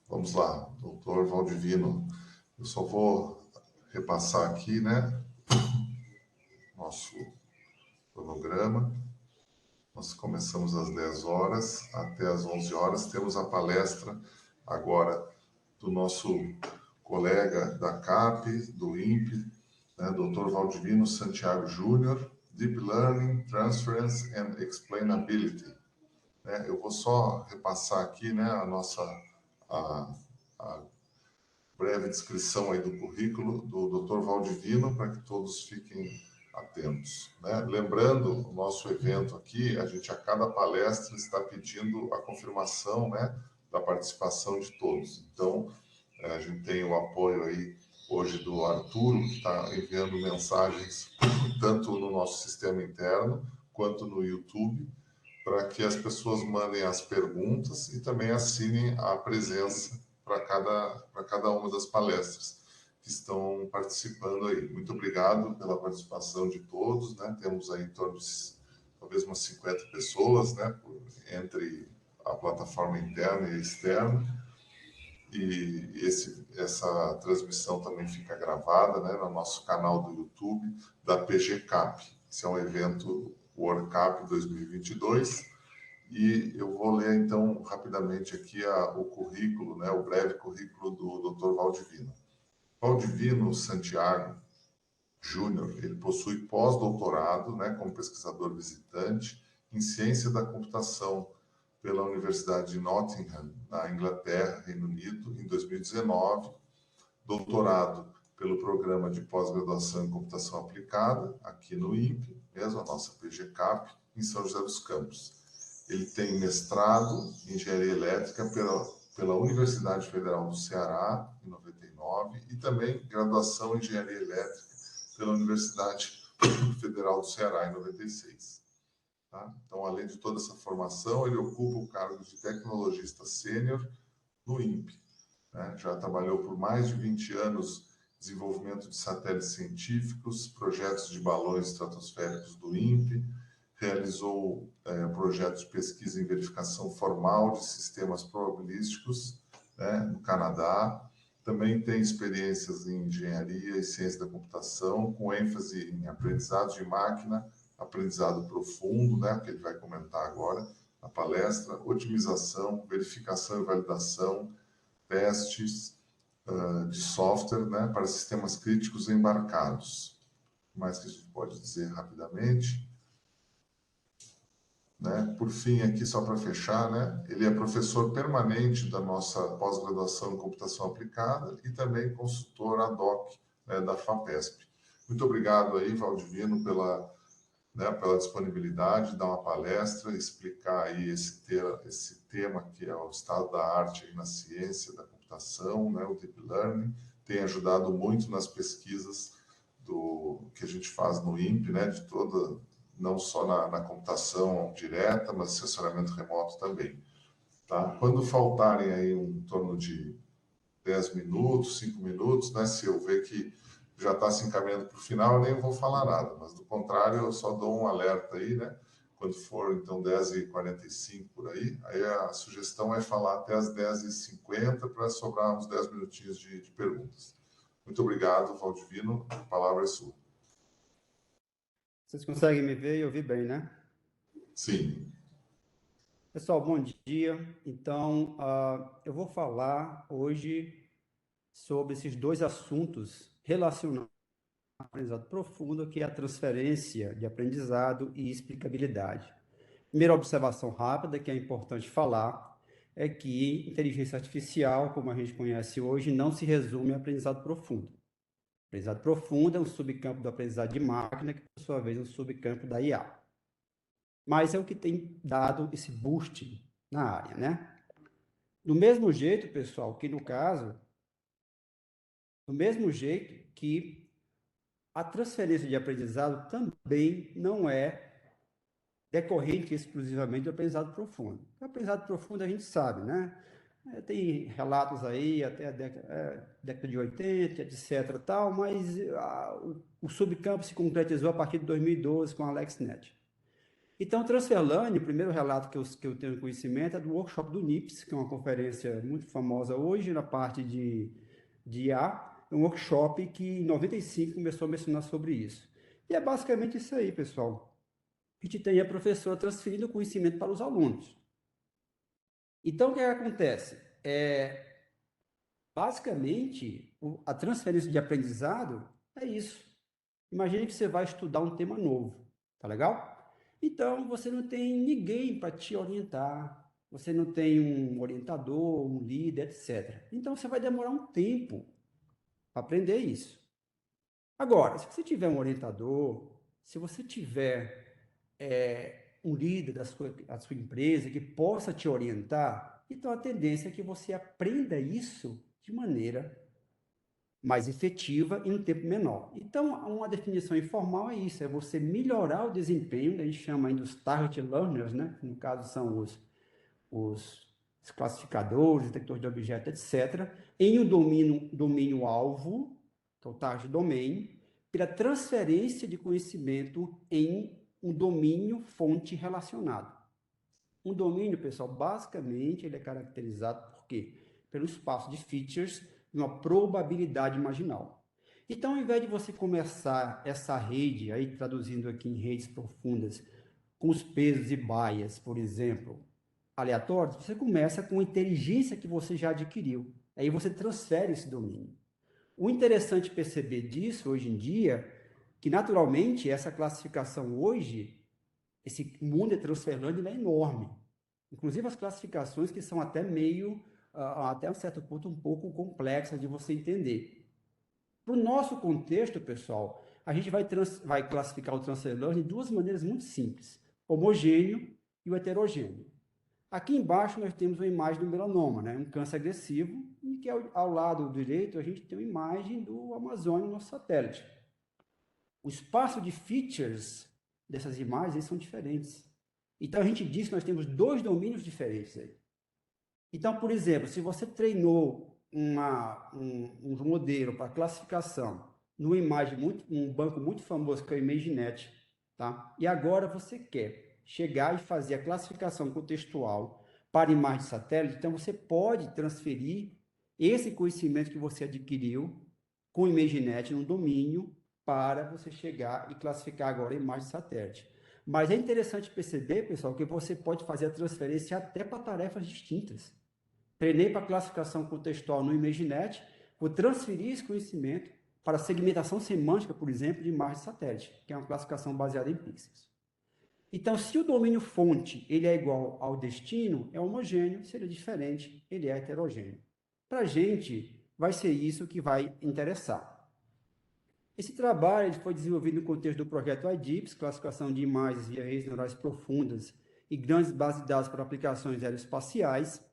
Vamos lá, doutor Valdivino. Eu só vou repassar aqui, né, nosso cronograma. Nós começamos às 10 horas, até às 11 horas. Temos a palestra agora do nosso colega da CAP, do INPE, né, doutor Valdivino Santiago Júnior, Deep Learning, Transference and Explainability. Eu vou só repassar aqui, né, a breve descrição aí do currículo do Dr. Valdivino, para que todos fiquem atentos, né? Lembrando, o nosso evento aqui, a gente a cada palestra está pedindo a confirmação, né, da participação de todos. Então, a gente tem o apoio aí hoje do Arturo, que está enviando mensagens tanto no nosso sistema interno quanto no YouTube, para que as pessoas mandem as perguntas e também assinem a presença para cada uma das palestras que estão participando aí. Muito obrigado pela participação de todos, né? Temos aí em torno de talvez umas 50 pessoas, né? Entre a plataforma interna e externa. E essa transmissão também fica gravada, né, no nosso canal do YouTube da PGCAP. Esse é um evento World Cup 2022. E eu vou ler, então, rapidamente aqui o currículo, né, o breve currículo do Dr. Valdivino. Valdivino Santiago Júnior, ele possui pós-doutorado, né, como pesquisador visitante em ciência da computação pela Universidade de Nottingham, na Inglaterra, Reino Unido, em 2019, doutorado pelo Programa de Pós-Graduação em Computação Aplicada, aqui no INPE, mesmo a nossa PGCAP, em São José dos Campos. Ele tem mestrado em Engenharia Elétrica pela Universidade Federal do Ceará, em 99, e também graduação em Engenharia Elétrica pela Universidade Federal do Ceará, em 96. Tá? Então, além de toda essa formação, ele ocupa o cargo de tecnologista sênior no INPE. Né? Já trabalhou por mais de 20 anos em desenvolvimento de satélites científicos, projetos de balões estratosféricos do INPE, realizou projetos de pesquisa em verificação formal de sistemas probabilísticos, né, no Canadá. Também tem experiências em engenharia e ciência da computação, com ênfase em aprendizado de máquina, aprendizado profundo, né, que ele vai comentar agora na palestra, otimização, verificação e validação, testes de software, né, para sistemas críticos embarcados. O mais que a gente pode dizer rapidamente? Né? Por fim, aqui só para fechar, né? Ele é professor permanente da nossa pós-graduação em computação aplicada e também consultor ad hoc, né, da FAPESP. Muito obrigado aí, Valdivino, pela disponibilidade de dar uma palestra, explicar aí esse tema que é o estado da arte aí na ciência da computação, né, o Deep Learning, tem ajudado muito nas pesquisas que a gente faz no INPE, né, não só na computação direta, mas assessoramento remoto também. Tá? Quando faltarem aí em torno de 10 minutos, 5 minutos, né, se eu ver que já está se encaminhando para o final, eu nem vou falar nada, mas do contrário, eu só dou um alerta aí, né? Quando for, então, 10h45 por aí a sugestão é falar até as 10h50 para sobrar uns 10 minutinhos de perguntas. Muito obrigado, Valdivino, a palavra é sua. Vocês conseguem me ver e ouvir bem, né? Sim. Pessoal, bom dia. Então, eu vou falar hoje sobre esses dois assuntos relacionados ao aprendizado profundo, que é a transferência de aprendizado e explicabilidade. Primeira observação rápida, que é importante falar, é que inteligência artificial, como a gente conhece hoje, não se resume a aprendizado profundo. Aprendizado profundo é um subcampo do aprendizado de máquina, que, por sua vez, é um subcampo da IA. Mas é o que tem dado esse boost na área, né? Do mesmo jeito, pessoal, que no caso, do mesmo jeito que a transferência de aprendizado também não é decorrente exclusivamente do aprendizado profundo. O aprendizado profundo a gente sabe, né? Tem relatos aí até a década de 80, etc. Tal, mas o subcampo se concretizou a partir de 2012 com a AlexNet. Então, Transfer Learning, o primeiro relato que eu tenho conhecimento é do workshop do NIPS, que é uma conferência muito famosa hoje na parte de IA, é um workshop que em 95 começou a mencionar sobre isso. E é basicamente isso aí, pessoal. A gente tem a professora transferindo o conhecimento para os alunos. Então, o que acontece? Basicamente, a transferência de aprendizado é isso. Imagine que você vai estudar um tema novo, tá legal? Então, você não tem ninguém para te orientar, você não tem um orientador, um líder, etc. Então, você vai demorar um tempo para aprender isso. Agora, se você tiver um orientador, se você tiver um líder da sua empresa que possa te orientar, então a tendência é que você aprenda isso de maneira mais efetiva em um tempo menor. Então, uma definição informal é isso, é você melhorar o desempenho, a gente chama ainda dos target learners, né? No caso são os classificadores, detectores de objetos, etc., em um domínio-alvo, que é o target domain, pela transferência de conhecimento em um domínio fonte relacionado. Um domínio, pessoal, basicamente ele é caracterizado por quê? Pelo espaço de features e uma probabilidade marginal. Então, ao invés de você começar essa rede, aí traduzindo aqui em redes profundas, com os pesos e baias, por exemplo, aleatórios, você começa com a inteligência que você já adquiriu. Aí você transfere esse domínio. O interessante perceber disso hoje em dia, que naturalmente essa classificação hoje, esse mundo de transfer learning é enorme. Inclusive as classificações que são até meio, até um certo ponto, um pouco complexas de você entender. Para o nosso contexto, pessoal, a gente vai classificar o transfer learning de duas maneiras muito simples: homogêneo e o heterogêneo. Aqui embaixo nós temos uma imagem do melanoma, né? Um câncer agressivo, e que ao lado direito a gente tem uma imagem do Amazônia, nosso satélite. O espaço de features dessas imagens são diferentes. Então a gente diz que nós temos dois domínios diferentes aí. Então, por exemplo, se você treinou um modelo para classificação numa imagem um banco muito famoso que é o ImageNet, tá? E agora você quer chegar e fazer a classificação contextual para imagem de satélite, então você pode transferir esse conhecimento que você adquiriu com o ImageNet no domínio para você chegar e classificar agora a imagem de satélite. Mas é interessante perceber, pessoal, que você pode fazer a transferência até para tarefas distintas. Treinei para classificação contextual no ImageNet, vou transferir esse conhecimento para a segmentação semântica, por exemplo, de imagem de satélite, que é uma classificação baseada em pixels. Então, se o domínio fonte ele é igual ao destino, é homogêneo, se ele é diferente, ele é heterogêneo. Para a gente, vai ser isso que vai interessar. Esse trabalho foi desenvolvido no contexto do projeto IDIPS, classificação de imagens via redes neurais profundas e grandes bases de dados para aplicações aeroespaciais.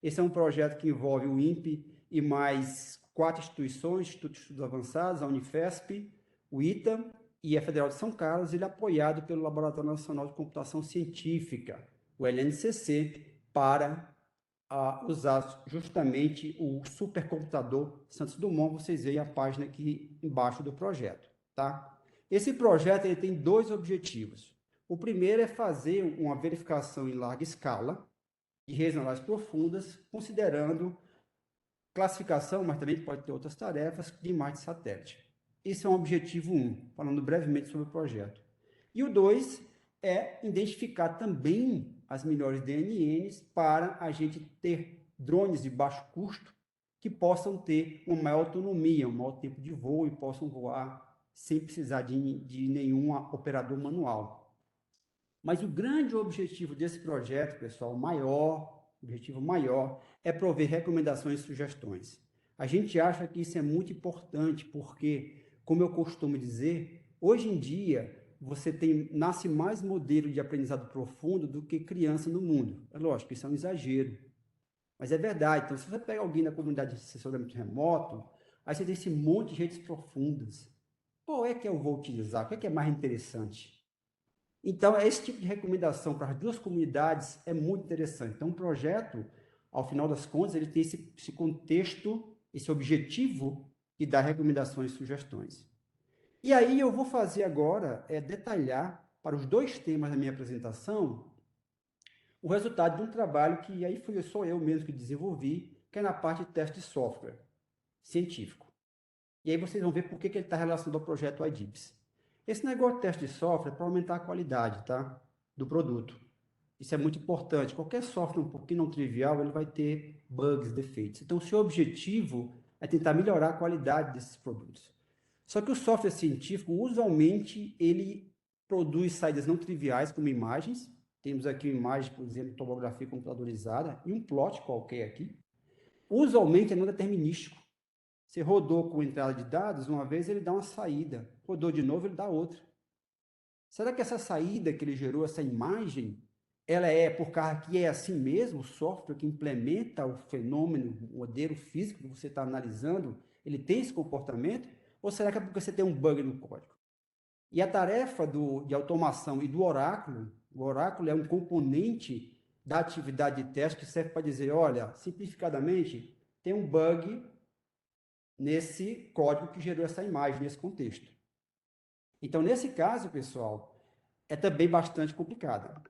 Esse é um projeto que envolve o INPE e mais 4 instituições, Instituto de Estudos Avançados, a Unifesp, o ITA e a Federal de São Carlos. Ele é apoiado pelo Laboratório Nacional de Computação Científica, o LNCC, para usar justamente o supercomputador Santos Dumont. Vocês veem a página aqui embaixo do projeto, tá? Esse projeto ele tem dois objetivos. O primeiro é fazer uma verificação em larga escala de redes neurais profundas, considerando classificação, mas também pode ter outras tarefas, de imagem de satélite. Esse é um objetivo 1, falando brevemente sobre o projeto. E o 2 é identificar também as melhores DNNs para a gente ter drones de baixo custo que possam ter uma maior autonomia, um maior tempo de voo e possam voar sem precisar de nenhum operador manual. Mas o grande objetivo desse projeto, pessoal, objetivo maior, é prover recomendações e sugestões. A gente acha que isso é muito importante porque, como eu costumo dizer, hoje em dia nasce mais modelo de aprendizado profundo do que criança no mundo. É lógico, isso é um exagero, mas é verdade. Então, se você pega alguém da comunidade de assessoramento remoto, aí você tem esse monte de redes profundas. Qual é que eu vou utilizar? Qual é que é mais interessante? Então, esse tipo de recomendação para as duas comunidades é muito interessante. Então, o projeto, ao final das contas, ele tem esse contexto, esse objetivo de dar recomendações e sugestões. E aí eu vou fazer agora detalhar para os dois temas da minha apresentação o resultado de um trabalho que aí fui só eu mesmo que desenvolvi, que é na parte de teste de software científico. E aí vocês vão ver por que ele está relacionado ao projeto IDIPS. Esse negócio de teste de software é para aumentar a qualidade, tá, do produto. Isso é muito importante. Qualquer software um pouquinho não trivial, ele vai ter bugs, defeitos. Então, o seu objetivo é tentar melhorar a qualidade desses produtos. Só que o software científico, usualmente, ele produz saídas não triviais, como imagens. Temos aqui uma imagem, por exemplo, tomografia computadorizada, e um plot qualquer aqui. Usualmente, é não determinístico. Você rodou com entrada de dados, uma vez ele dá uma saída. Rodou de novo, ele dá outra. Será que essa saída que ele gerou, essa imagem, ela é por causa que é assim mesmo, o software que implementa o fenômeno, o modelo físico que você está analisando, ele tem esse comportamento? Ou será que é porque você tem um bug no código? E a tarefa de automação e do oráculo, o oráculo é um componente da atividade de teste que serve para dizer, olha, simplificadamente, tem um bug nesse código que gerou essa imagem, nesse contexto. Então, nesse caso, pessoal, é também bastante complicado.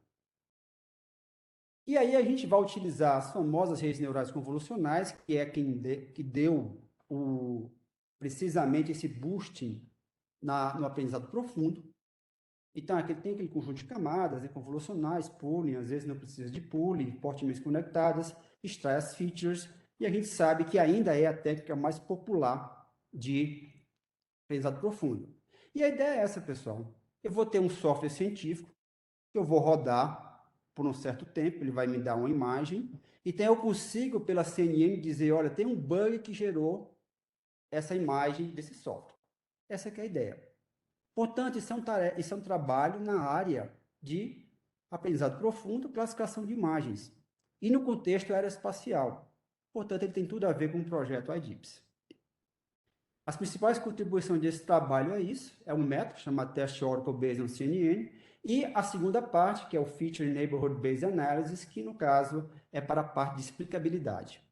E aí a gente vai utilizar as famosas redes neurais convolucionais, que é que deu precisamente esse boosting no aprendizado profundo. Então, aqui tem aquele conjunto de camadas convolucionais, pooling, às vezes não precisa de pooling, fortemente conectadas, extrai as features, e a gente sabe que ainda é a técnica mais popular de aprendizado profundo. E a ideia é essa, pessoal. Eu vou ter um software científico, que eu vou rodar por um certo tempo, ele vai me dar uma imagem, então eu consigo, pela CNN, dizer, olha, tem um bug que gerou essa imagem desse software. Essa que é a ideia. Portanto, isso é um trabalho na área de aprendizado profundo, classificação de imagens, e no contexto aeroespacial. Portanto, ele tem tudo a ver com o projeto IDIPS. As principais contribuições desse trabalho é isso, é um método chamado Test Oracle Based on CNN, e a segunda parte, que é o Feature Neighborhood Based Analysis, que no caso é para a parte de explicabilidade.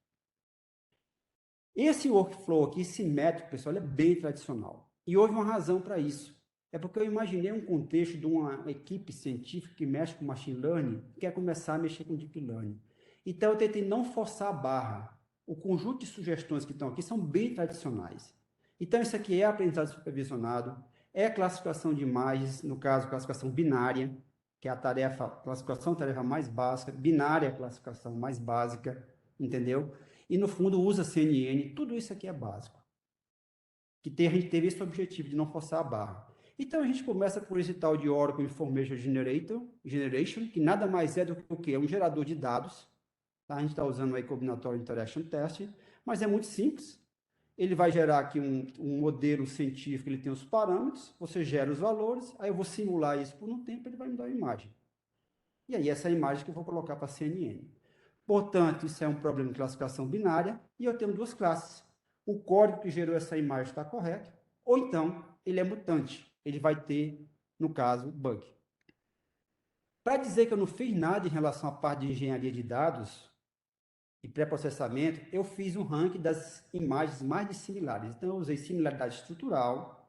Esse workflow aqui, esse método, pessoal, é bem tradicional. E houve uma razão para isso. É porque eu imaginei um contexto de uma equipe científica que mexe com machine learning e quer começar a mexer com deep learning. Então eu tentei não forçar a barra. O conjunto de sugestões que estão aqui são bem tradicionais. Então isso aqui é aprendizado supervisionado, é classificação de imagens, no caso classificação binária, que é a classificação tarefa mais básica, binária é a classificação mais básica, entendeu? E no fundo usa CNN, tudo isso aqui é básico. A gente teve esse objetivo de não forçar a barra. Então a gente começa por esse tal de Oracle Information Generation, que nada mais é do que o quê? É um gerador de dados. Tá? A gente está usando aí Combinatorial Interaction Test, mas é muito simples. Ele vai gerar aqui um modelo científico, ele tem os parâmetros, você gera os valores, aí eu vou simular isso por um tempo, ele vai me dar uma imagem. E aí essa é a imagem que eu vou colocar para a CNN. Portanto, isso é um problema de classificação binária, e eu tenho duas classes. O código que gerou essa imagem está correto, ou então ele é mutante, ele vai ter, no caso, bug. Para dizer que eu não fiz nada em relação à parte de engenharia de dados e pré-processamento, eu fiz um ranking das imagens mais dissimilares. Então, eu usei similaridade estrutural.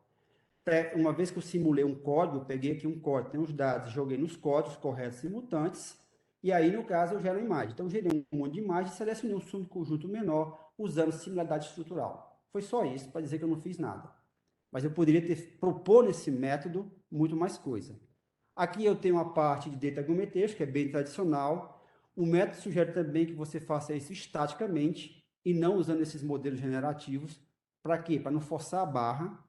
Uma vez que eu simulei um código, eu peguei aqui um código, tem os dados, joguei nos códigos corretos e mutantes, e aí, no caso, eu gero a imagem. Então, eu gerei um monte de imagens e selecionei um subconjunto menor usando similaridade estrutural. Foi só isso, para dizer que eu não fiz nada. Mas eu poderia propor nesse método muito mais coisa. Aqui eu tenho uma parte de Data Argumentation, que é bem tradicional. O método sugere também que você faça isso estaticamente e não usando esses modelos generativos. Para quê? Para não forçar a barra.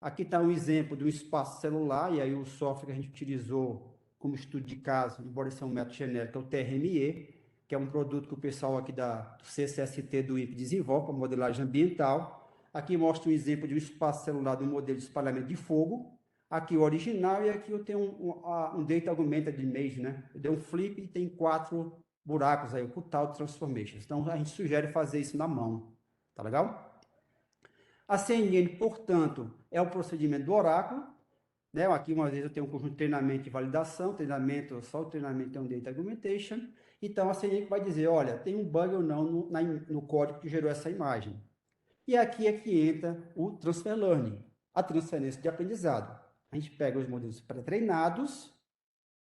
Aqui está um exemplo de um espaço celular, e aí o software que a gente utilizou como estudo de caso, embora seja um método genérico, é o TRME, que é um produto que o pessoal aqui do CCST do INPE desenvolve para modelagem ambiental. Aqui mostra um exemplo de um espaço celular de um modelo de espalhamento de fogo. Aqui o original, e aqui eu tenho um Data Augmented Image, né? Eu dei um flip e tem 4 buracos aí, o Cutout Transformations. Então, a gente sugere fazer isso na mão, tá legal? A CNN, portanto, é o procedimento do oráculo, né? Aqui, uma vez, eu tenho um conjunto de treinamento e validação, só o treinamento é um Data Argumentation. Então, a CNN vai dizer, olha, tem um bug ou não no código que gerou essa imagem. E aqui é que entra o Transfer Learning, a transferência de aprendizado. A gente pega os modelos pré-treinados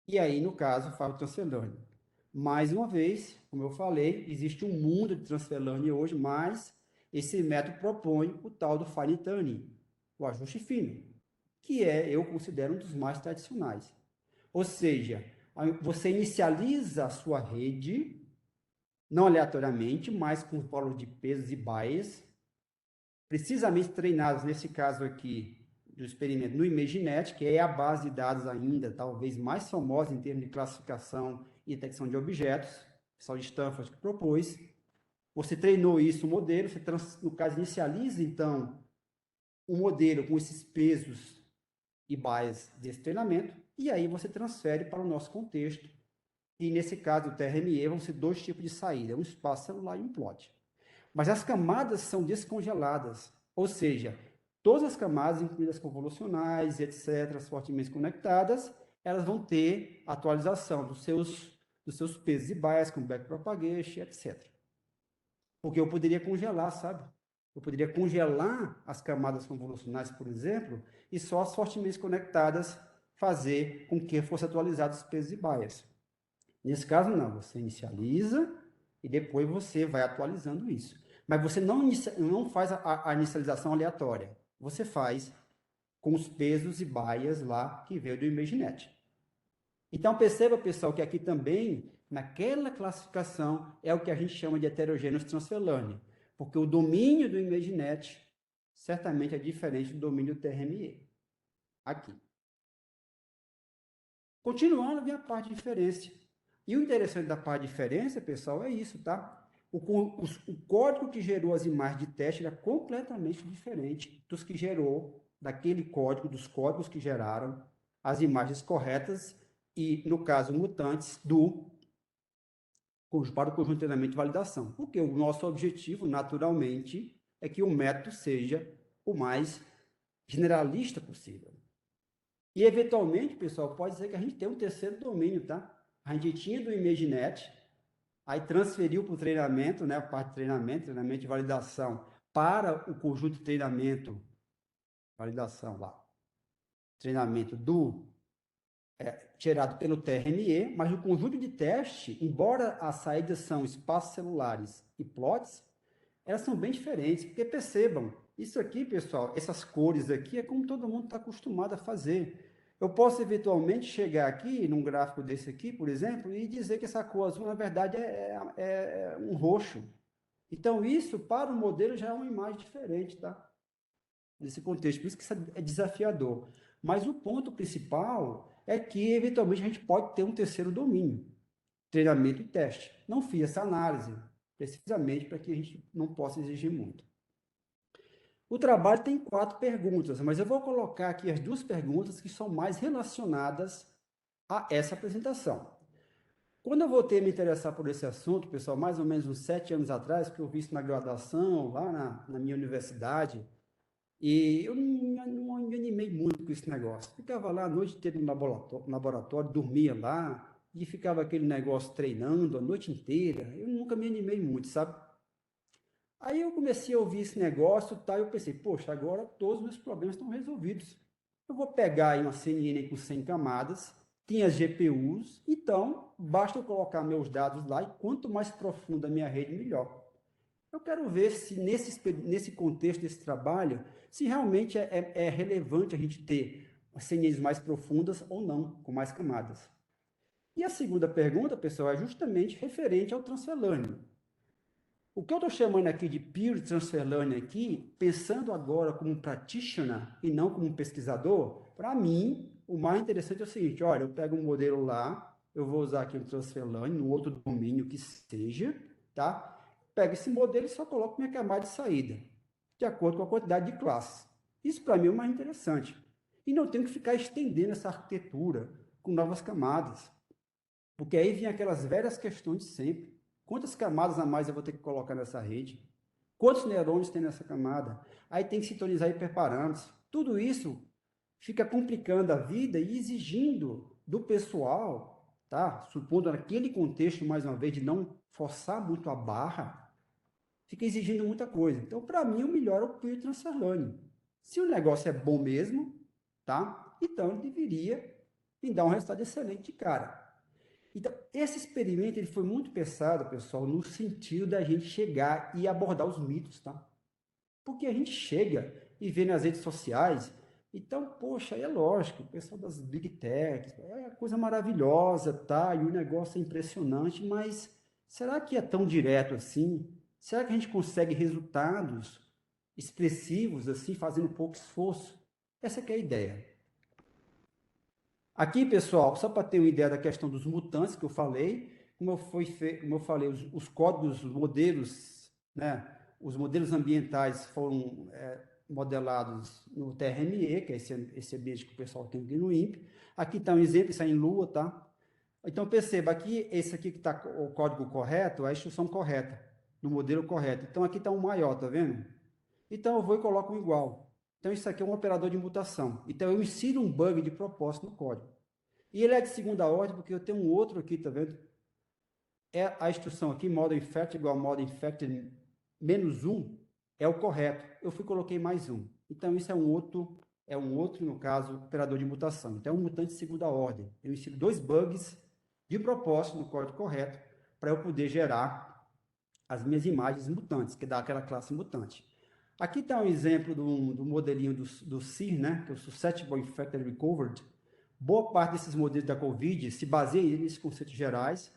e aí, no caso, faz o transfer learning. Mais uma vez, como eu falei, existe um mundo de transfer learning hoje, mas esse método propõe o tal do fine tuning, o ajuste fino, que eu considero um dos mais tradicionais. Ou seja, você inicializa a sua rede, não aleatoriamente, mas com valor de pesos e bias, precisamente treinados, nesse caso aqui, do experimento no ImageNet, que é a base de dados ainda, talvez mais famosa em termos de classificação e detecção de objetos, o pessoal de Stanford que propôs. Você treinou isso, o modelo, você, no caso, inicializa, então, o modelo com esses pesos e bias desse treinamento, e aí você transfere para o nosso contexto, e nesse caso, o TRME, vão ser dois tipos de saída, um espaço celular e um plot. Mas as camadas são descongeladas, ou seja, todas as camadas, incluindo as convolucionais, etc., as fortemente conectadas, elas vão ter atualização dos seus pesos e bias, com backpropagation, etc. Porque eu poderia congelar, sabe? Eu poderia congelar as camadas convolucionais, por exemplo, e só as fortemente conectadas fazer com que fosse atualizados os pesos e bias. Nesse caso, não. Você inicializa e depois você vai atualizando isso. Mas você não faz a inicialização aleatória. Você faz com os pesos e bias lá que veio do ImageNet. Então, perceba, pessoal, que aqui também, naquela classificação, é o que a gente chama de heterogeneous transfer learning. Porque o domínio do ImageNet certamente é diferente do domínio do TRME. Aqui. Continuando, vem a parte de diferença. E o interessante da parte de diferença, pessoal, é isso, tá? O código que gerou as imagens de teste era completamente diferente dos que gerou, daquele código, dos códigos que geraram as imagens corretas e, no caso, mutantes para o conjunto de treinamento e validação. Porque o nosso objetivo, naturalmente, é que o método seja o mais generalista possível. E, eventualmente, pessoal, pode ser que a gente tenha um terceiro domínio, tá? A gente tinha do ImageNet, aí transferiu para o treinamento, né, a parte de treinamento e validação, para o conjunto de treinamento, validação lá, treinamento gerado pelo TRME, mas o conjunto de teste, embora as saídas são espaços celulares e plots, elas são bem diferentes, porque percebam, isso aqui, pessoal, essas cores aqui é como todo mundo está acostumado a fazer. Eu posso eventualmente chegar aqui, num gráfico desse aqui, por exemplo, e dizer que essa cor azul, na verdade, é um roxo. Então, isso, para o modelo, já é uma imagem diferente, tá? Nesse contexto, por isso que isso é desafiador. Mas o ponto principal é que, eventualmente, a gente pode ter um terceiro domínio, treinamento e teste. Não fiz essa análise, precisamente para que a gente não possa exigir muito. O trabalho tem 4 perguntas, mas eu vou colocar aqui as 2 perguntas que são mais relacionadas a essa apresentação. Quando eu voltei a me interessar por esse assunto, pessoal, mais ou menos uns 7 anos atrás, porque eu vi isso na graduação, lá na minha universidade, e eu não me animei muito com esse negócio. Ficava lá a noite inteira no laboratório, dormia lá, e ficava aquele negócio treinando a noite inteira. Eu nunca me animei muito, sabe? Aí eu comecei a ouvir esse negócio, tá? Eu pensei, poxa, agora todos os meus problemas estão resolvidos. Eu vou pegar aí uma CNN com 100 camadas, tem as GPUs, então basta eu colocar meus dados lá e quanto mais profunda a minha rede, melhor. Eu quero ver se nesse contexto desse trabalho, se realmente é relevante a gente ter CNNs mais profundas ou não, com mais camadas. E a segunda pergunta, pessoal, é justamente referente ao transfer learning. O que eu estou chamando aqui de peer transfer learning aqui, pensando agora como um practitioner e não como um pesquisador, para mim, o mais interessante é o seguinte, olha, eu pego um modelo lá, eu vou usar aqui um transfer learning, no outro domínio que seja, tá? Pego esse modelo e só coloco minha camada de saída, de acordo com a quantidade de classes. Isso para mim é o mais interessante. E não tenho que ficar estendendo essa arquitetura com novas camadas, porque aí vem aquelas velhas questões de sempre. Quantas camadas a mais eu vou ter que colocar nessa rede? Quantos neurônios tem nessa camada? Aí tem que sintonizar hiperparâmetros. Tudo isso fica complicando a vida e exigindo do pessoal, tá? Supondo naquele contexto, mais uma vez, de não forçar muito a barra, fica exigindo muita coisa. Então, para mim, o melhor é o Peer Transfer Learning. Se o negócio é bom mesmo, tá? então ele deveria me dar um resultado excelente de cara. Então, esse experimento ele foi muito pensado, pessoal, no sentido da gente chegar e abordar os mitos, tá? Porque a gente chega e vê nas redes sociais, então, poxa, é lógico, o pessoal das Big Techs, é coisa maravilhosa, tá? E o negócio é impressionante, mas será que é tão direto assim? Será que a gente consegue resultados expressivos assim, fazendo pouco esforço? Essa que é a ideia. Aqui, pessoal, só para ter uma ideia da questão dos mutantes que eu falei, como eu falei, os códigos, os modelos, né, os modelos ambientais foram modelados no TRME, que é esse ambiente que o pessoal tem aqui no INPE. Aqui está um exemplo, isso é em Lua, tá? Então, perceba, aqui, esse aqui que está o código correto, é a instrução correta, no modelo correto. Então, aqui está um maior, tá vendo? Então, eu vou e coloco um igual. Então, isso aqui é um operador de mutação. Então, eu insiro um bug de propósito no código. E ele é de segunda ordem, porque eu tenho um outro aqui, tá vendo? É a instrução aqui, model infected igual a model infected menos 1, é o correto. Eu coloquei mais um. Então, isso é um outro, no caso, operador de mutação. Então, é um mutante de segunda ordem. Eu insiro 2 bugs de propósito no código correto, para eu poder gerar as minhas imagens mutantes, que dá aquela classe mutante. Aqui está um exemplo do modelinho do SIR, né, que é o Susceptible Infected Recovered. Boa parte desses modelos da COVID se baseia nesses conceitos gerais.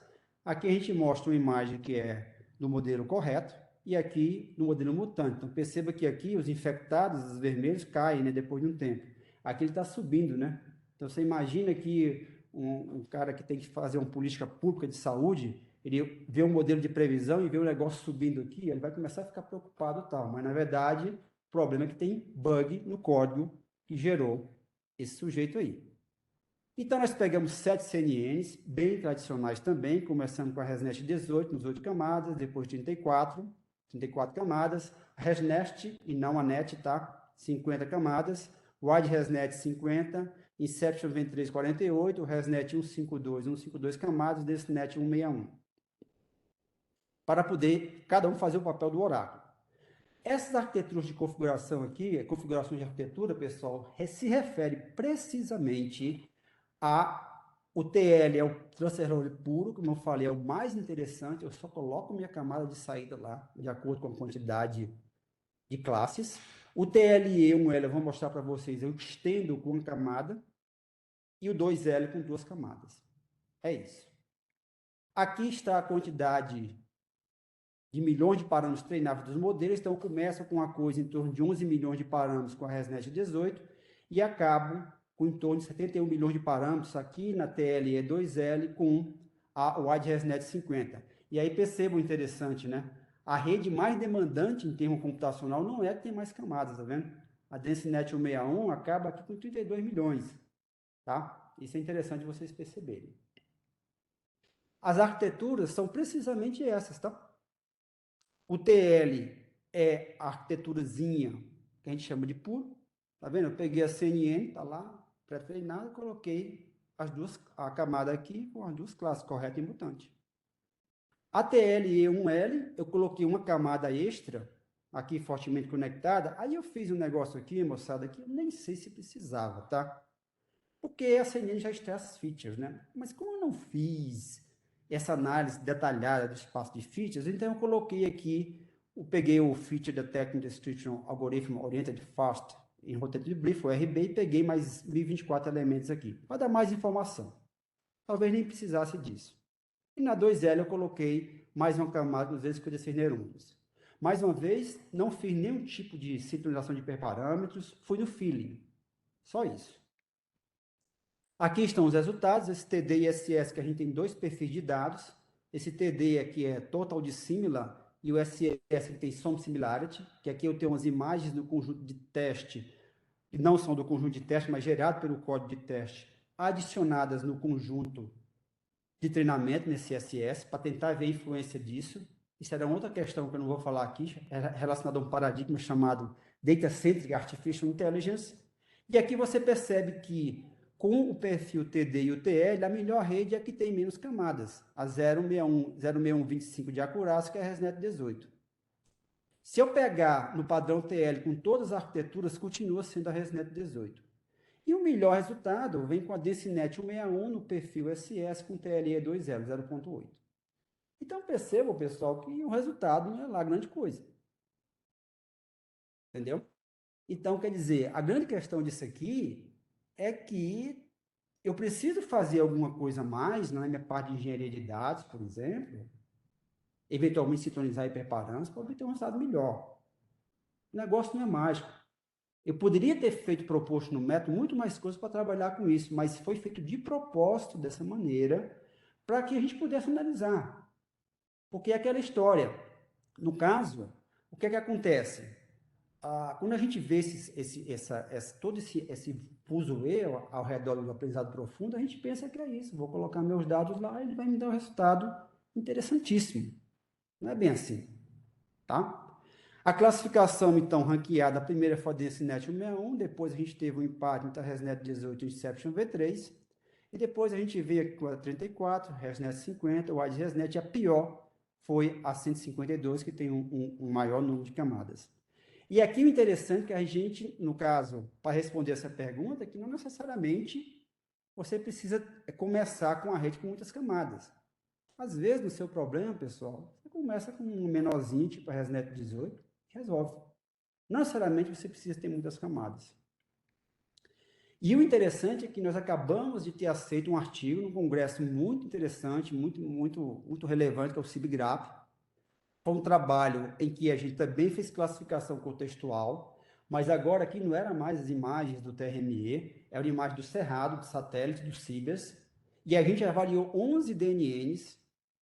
Aqui a gente mostra uma imagem que é do modelo correto e aqui no modelo mutante. Então perceba que aqui os infectados, os vermelhos, caem, né, depois de um tempo. Aqui ele está subindo, né? Então você imagina que um cara que tem que fazer uma política pública de saúde, ele vê um modelo de previsão e vê o negócio subindo aqui, ele vai começar a ficar preocupado e tal. Mas na verdade, o problema é que tem bug no código que gerou esse sujeito aí. Então, nós pegamos 7 CNNs, bem tradicionais também, começando com a ResNet 18, nos 8 camadas, depois 34 camadas, ResNet e não a NET, tá? 50 camadas, Wide ResNet 50, Inception 2348, ResNet 152 camadas, DesNet 161. Para poder cada um fazer o papel do oráculo. Essas arquiteturas de configuração aqui, configurações de arquitetura, pessoal, se refere precisamente o TL é o transfer role puro, como eu falei, é o mais interessante, eu só coloco minha camada de saída lá, de acordo com a quantidade de classes. O TLE 1L eu vou mostrar para vocês, eu estendo com uma camada, e o 2L com 2 camadas. É isso. Aqui está a quantidade de milhões de parâmetros treináveis dos modelos, então eu começo com uma coisa em torno de 11 milhões de parâmetros com a ResNet 18, e acabo com em torno de 71 milhões de parâmetros aqui na TLE 2L com a Wide ResNet 50. E aí percebam interessante, né? A rede mais demandante em termo computacional não é que tem mais camadas, tá vendo? A DenseNet 161 acaba aqui com 32 milhões, tá? Isso é interessante vocês perceberem. As arquiteturas são precisamente essas, tá? O TL é a arquiteturazinha que a gente chama de puro, tá vendo? Eu peguei a CNN, tá lá, pré-treinada, coloquei a camada aqui com as duas classes, correta e mutante. A TLE1L, eu coloquei uma camada extra, aqui fortemente conectada, aí eu fiz um negócio aqui, moçada, que eu nem sei se precisava, tá? Porque a CNN já está as features, né? Mas como eu não fiz essa análise detalhada do espaço de features, então eu coloquei aqui, eu peguei o Feature Detection Description Algorithm Oriented Fast em Rotated Brief, o RB, e peguei mais 1024 elementos aqui, para dar mais informação. Talvez nem precisasse disso. E na 2L eu coloquei mais uma camada dos 256 neurônios. Mais uma vez, não fiz nenhum tipo de sincronização de hiperparâmetros, fui no feeling. Só isso. Aqui estão os resultados, esse TD e SS, que a gente tem 2 perfis de dados. Esse TD aqui é Total Dissimilar e o SS que tem Some Similarity, que aqui eu tenho umas imagens do conjunto de teste, que não são do conjunto de teste, mas gerado pelo código de teste, adicionadas no conjunto de treinamento, nesse SS, para tentar ver a influência disso. Isso era outra questão que eu não vou falar aqui, relacionada a um paradigma chamado Data Centric Artificial Intelligence. E aqui você percebe que com o perfil TD e o TL, a melhor rede é a que tem menos camadas, a 06125 de acurácia, que é a ResNet 18. Se eu pegar no padrão TL com todas as arquiteturas, continua sendo a ResNet 18. E o melhor resultado vem com a Densinet 161 no perfil SS com TLE 2.0, 0.8. Então, percebam, pessoal, que o resultado não é lá grande coisa. Entendeu? Então, quer dizer, a grande questão disso aqui é que eu preciso fazer alguma coisa a mais na minha parte de engenharia de dados, por exemplo, eventualmente sintonizar hiperparâmetros para obter um resultado melhor. O negócio não é mágico. Eu poderia ter feito proposto no método muito mais coisas para trabalhar com isso, mas foi feito de propósito dessa maneira para que a gente pudesse analisar. Porque é aquela história. No caso, o que é que acontece? Quando a gente vê todo esse fuzuê ao redor do aprendizado profundo, a gente pensa que é isso. Vou colocar meus dados lá e ele vai me dar um resultado interessantíssimo. Não é bem assim, tá? A classificação, então, ranqueada, a primeira foi a Densinet 161, depois a gente teve um empate entre a ResNet 18 e a Inception V3, e depois a gente veio aqui com a 34, ResNet 50, o Wide ResNet, e a pior foi a 152, que tem um maior número de camadas. E aqui o interessante é que a gente, no caso, para responder essa pergunta, é que não necessariamente você precisa começar com a rede com muitas camadas. Às vezes, no seu problema, pessoal, você começa com um menorzinho, tipo a ResNet 18, e resolve. Não necessariamente você precisa ter muitas camadas. E o interessante é que nós acabamos de ter aceito um artigo num congresso muito interessante, muito relevante, que é o CIBGRAPH. Foi um trabalho em que a gente também fez classificação contextual, mas agora aqui não era mais as imagens do TRME, era uma imagem do Cerrado, do satélite, do Cibers, e a gente avaliou 11 DNNs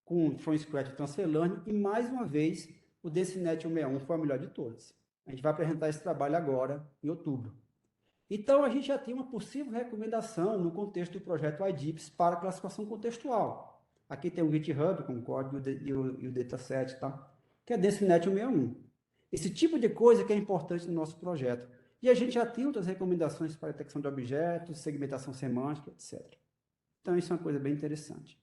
com from scratch e transfer learning, e mais uma vez o Densinet 161 foi a melhor de todas. A gente vai apresentar esse trabalho agora, em outubro. Então, a gente já tem uma possível recomendação no contexto do projeto IDIPS para classificação contextual. Aqui tem o GitHub com o código e o dataset, tá? Que é Densinet 161. Esse tipo de coisa que é importante no nosso projeto. E a gente já tem outras recomendações para detecção de objetos, segmentação semântica, etc. Então, isso é uma coisa bem interessante.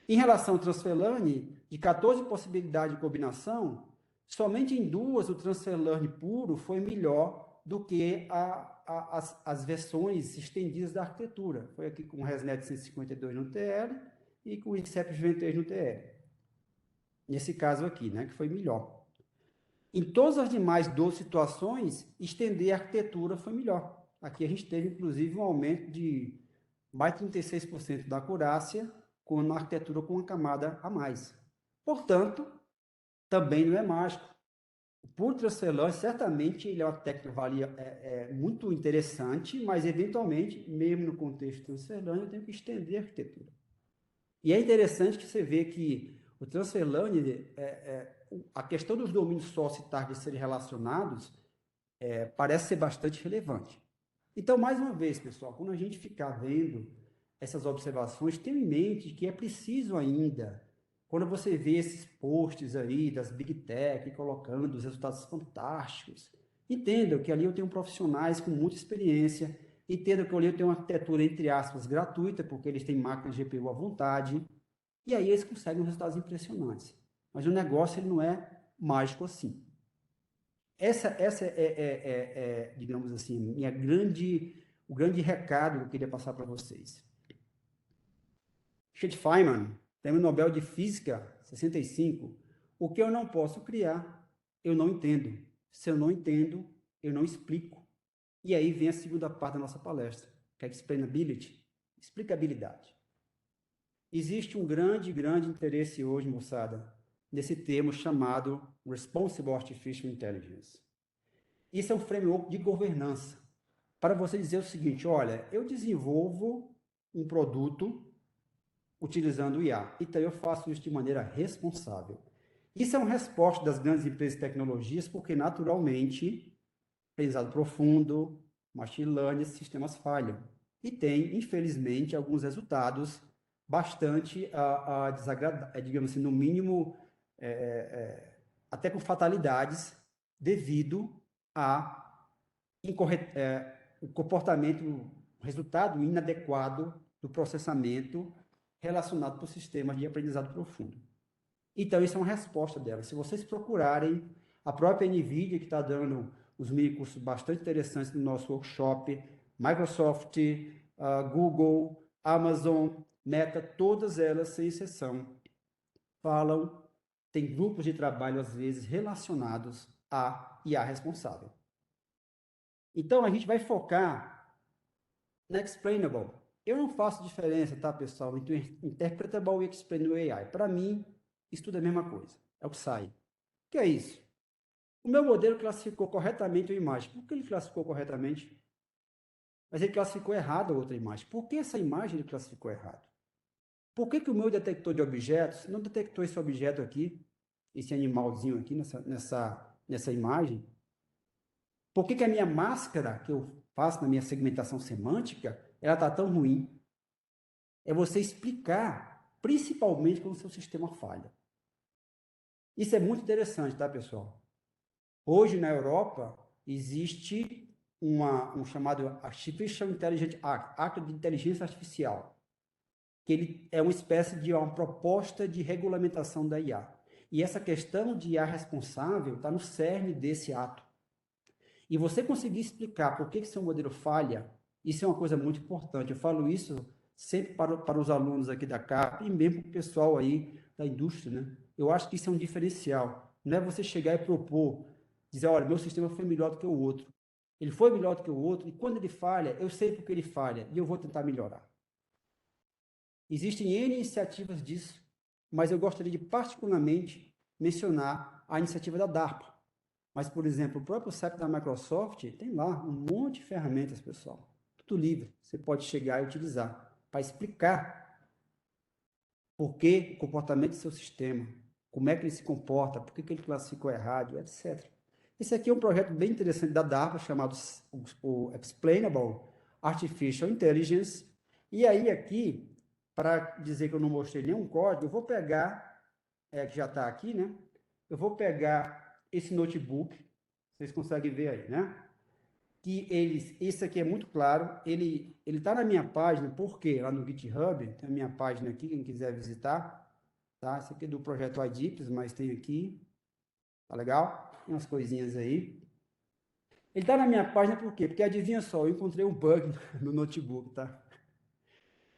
Em relação ao transfer learning, de 14 possibilidades de combinação, somente em 2 o transfer learning puro foi melhor do que as versões estendidas da arquitetura. Foi aqui com o ResNet 152 no TL e com o Inception V3 no TL. Nesse caso aqui, né, que foi melhor. Em todas as demais 12 situações, estender a arquitetura foi melhor. Aqui a gente teve, inclusive, um aumento de mais de 36% da acurácia com uma arquitetura com uma camada a mais. Portanto, também não é mágico. O puro transfer learning, certamente, ele é uma técnica muito interessante, mas, eventualmente, mesmo no contexto de transfer learning, eu tenho que estender a arquitetura. E é interessante que você vê que o transfer learning, a questão dos domínios source e target serem relacionados, parece ser bastante relevante. Então, mais uma vez, pessoal, quando a gente ficar vendo essas observações, tenha em mente que é preciso ainda, quando você vê esses posts aí das Big Tech colocando os resultados fantásticos, entendam que ali eu tenho profissionais com muita experiência, entendam que ali eu tenho uma arquitetura, entre aspas, gratuita, porque eles têm máquinas de GPU à vontade, e aí eles conseguem resultados impressionantes. Mas o negócio ele não é mágico assim. Essa digamos assim, o grande recado que eu queria passar para vocês. Richard Feynman, Prêmio Nobel de Física, 65. O que eu não posso criar, eu não entendo. Se eu não entendo, eu não explico. E aí vem a segunda parte da nossa palestra, que é explainability, explicabilidade. Existe um grande interesse hoje, moçada, nesse termo chamado Responsible Artificial Intelligence. Isso é um framework de governança. Para você dizer o seguinte, olha, eu desenvolvo um produto utilizando o IA, então eu faço isso de maneira responsável. Isso é uma resposta das grandes empresas de tecnologias, porque naturalmente, aprendizado profundo, machine learning, esses sistemas falham. E tem, infelizmente, alguns resultados bastante desagradáveis, digamos assim, no mínimo, até com fatalidades, devido o comportamento, o resultado inadequado do processamento relacionado por sistemas de aprendizado profundo. Então, isso é uma resposta dela. Se vocês procurarem, a própria NVIDIA, que está dando os mini cursos bastante interessantes no nosso workshop, Microsoft, Google, Amazon, Meta, todas elas, sem exceção, falam, tem grupos de trabalho, às vezes, relacionados a IA responsável. Então, a gente vai focar na Explainable. Eu não faço diferença, tá, pessoal, entre Interpretable e Explainable AI. Para mim, isso tudo é a mesma coisa. É o que sai. O que é isso? O meu modelo classificou corretamente a imagem. Por que ele classificou corretamente? Mas ele classificou errado a outra imagem. Por que essa imagem ele classificou errado? Por que o meu detector de objetos não detectou esse objeto aqui, esse animalzinho aqui nessa imagem? Por que a minha máscara que eu faço na minha segmentação semântica, ela está tão ruim? É você explicar, principalmente quando o seu sistema falha. Isso é muito interessante, tá, pessoal? Hoje, na Europa, existe um chamado Artificial Intelligence Act, Ato de Inteligência Artificial, que ele é uma espécie de uma proposta de regulamentação da IA. E essa questão de IA responsável está no cerne desse ato. E você conseguir explicar por que seu modelo falha, isso é uma coisa muito importante. Eu falo isso sempre para os alunos aqui da CAP e mesmo para o pessoal aí da indústria, né? Eu acho que isso é um diferencial. Não é você chegar e propor, dizer, olha, meu sistema foi melhor do que o outro. Ele foi melhor do que o outro, e quando ele falha, eu sei porque ele falha, e eu vou tentar melhorar. Existem N iniciativas disso, mas eu gostaria de particularmente mencionar a iniciativa da DARPA. Mas, por exemplo, o próprio site da Microsoft tem lá um monte de ferramentas, pessoal. Tudo livre. Você pode chegar e utilizar para explicar por que o comportamento do seu sistema, como é que ele se comporta, por que ele classificou errado, etc. Esse aqui é um projeto bem interessante da DARPA, chamado o Explainable Artificial Intelligence. E aí, aqui, para dizer que eu não mostrei nenhum código, eu vou pegar, que já está aqui, né? Eu vou pegar esse notebook, vocês conseguem ver aí, né? Esse aqui é muito claro, ele está na minha página, porque lá no GitHub, tem a minha página aqui, quem quiser visitar, tá? Esse aqui é do projeto iDeeps, mas tem aqui, tá legal? Tem umas coisinhas aí. Ele está na minha página por quê? Porque adivinha só, eu encontrei um bug no notebook, tá?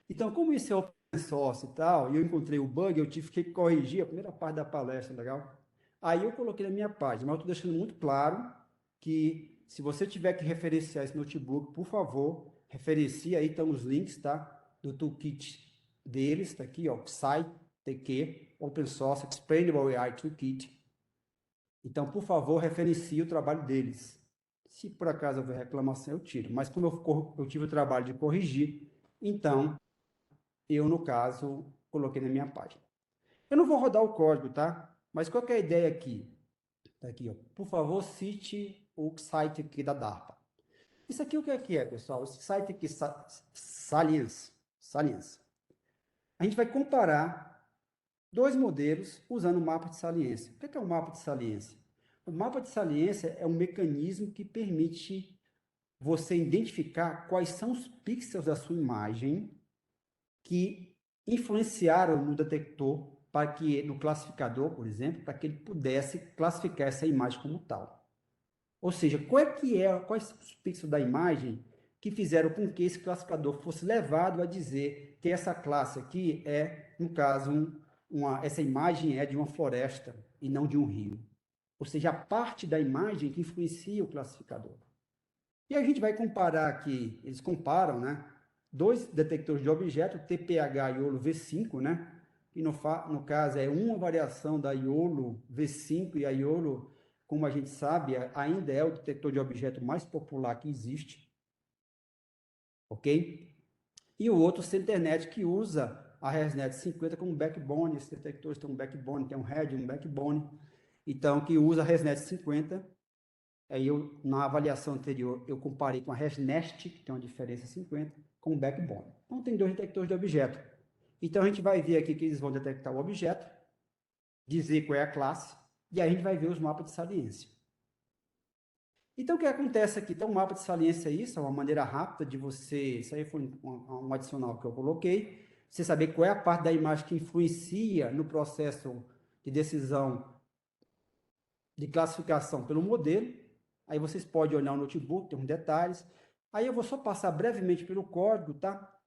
Então, como isso é open source e tal, e eu encontrei o bug, eu tive que corrigir a primeira parte da palestra, legal? Aí eu coloquei na minha página, mas eu estou deixando muito claro que se você tiver que referenciar esse notebook, por favor, referencie aí, estão os links, tá? Do toolkit deles, tá aqui, ó, PsyTQ, Open Source Explainable AI Toolkit. Então, por favor, referencie o trabalho deles. Se por acaso houver reclamação, eu tiro. Mas como eu tive o trabalho de corrigir, então, eu, no caso, coloquei na minha página. Eu não vou rodar o código, tá? Mas qual que é a ideia aqui? Tá aqui, ó. Por favor, cite o site aqui da DARPA. Isso aqui o que é, pessoal? Esse site aqui, Salience. A gente vai comparar dois modelos usando o mapa de saliência. O que é um mapa de saliência? O mapa de saliência é um mecanismo que permite você identificar quais são os pixels da sua imagem que influenciaram no detector para que, no classificador, por exemplo, para que ele pudesse classificar essa imagem como tal. Ou seja, quais são os pixels da imagem que fizeram com que esse classificador fosse levado a dizer que essa classe aqui é, no caso, essa imagem é de uma floresta e não de um rio. Ou seja, a parte da imagem que influencia o classificador. E a gente vai comparar aqui, eles comparam, né? Dois detectores de objeto, TPH IOLO V5, né? Que no caso é uma variação da IOLO V5, e a IOLO, como a gente sabe, ainda é o detector de objeto mais popular que existe. Ok? E o outro, CenterNet, que usa a ResNet 50 como backbone. Esses detectores têm um backbone, tem um head, um backbone. Então, que usa a ResNet 50. Aí na avaliação anterior, eu comparei com a ResNest, que tem uma diferença 50, com o backbone. Então, tem dois detectores de objeto. Então, a gente vai ver aqui que eles vão detectar o objeto, dizer qual é a classe, e aí a gente vai ver os mapas de saliência. Então, o que acontece aqui? Então, o mapa de saliência é isso, é uma maneira rápida de você... Isso aí foi um adicional que eu coloquei. Você saber qual é a parte da imagem que influencia no processo de decisão de classificação pelo modelo. Aí vocês podem olhar o notebook, tem uns detalhes. Aí eu vou só passar brevemente pelo código, tá?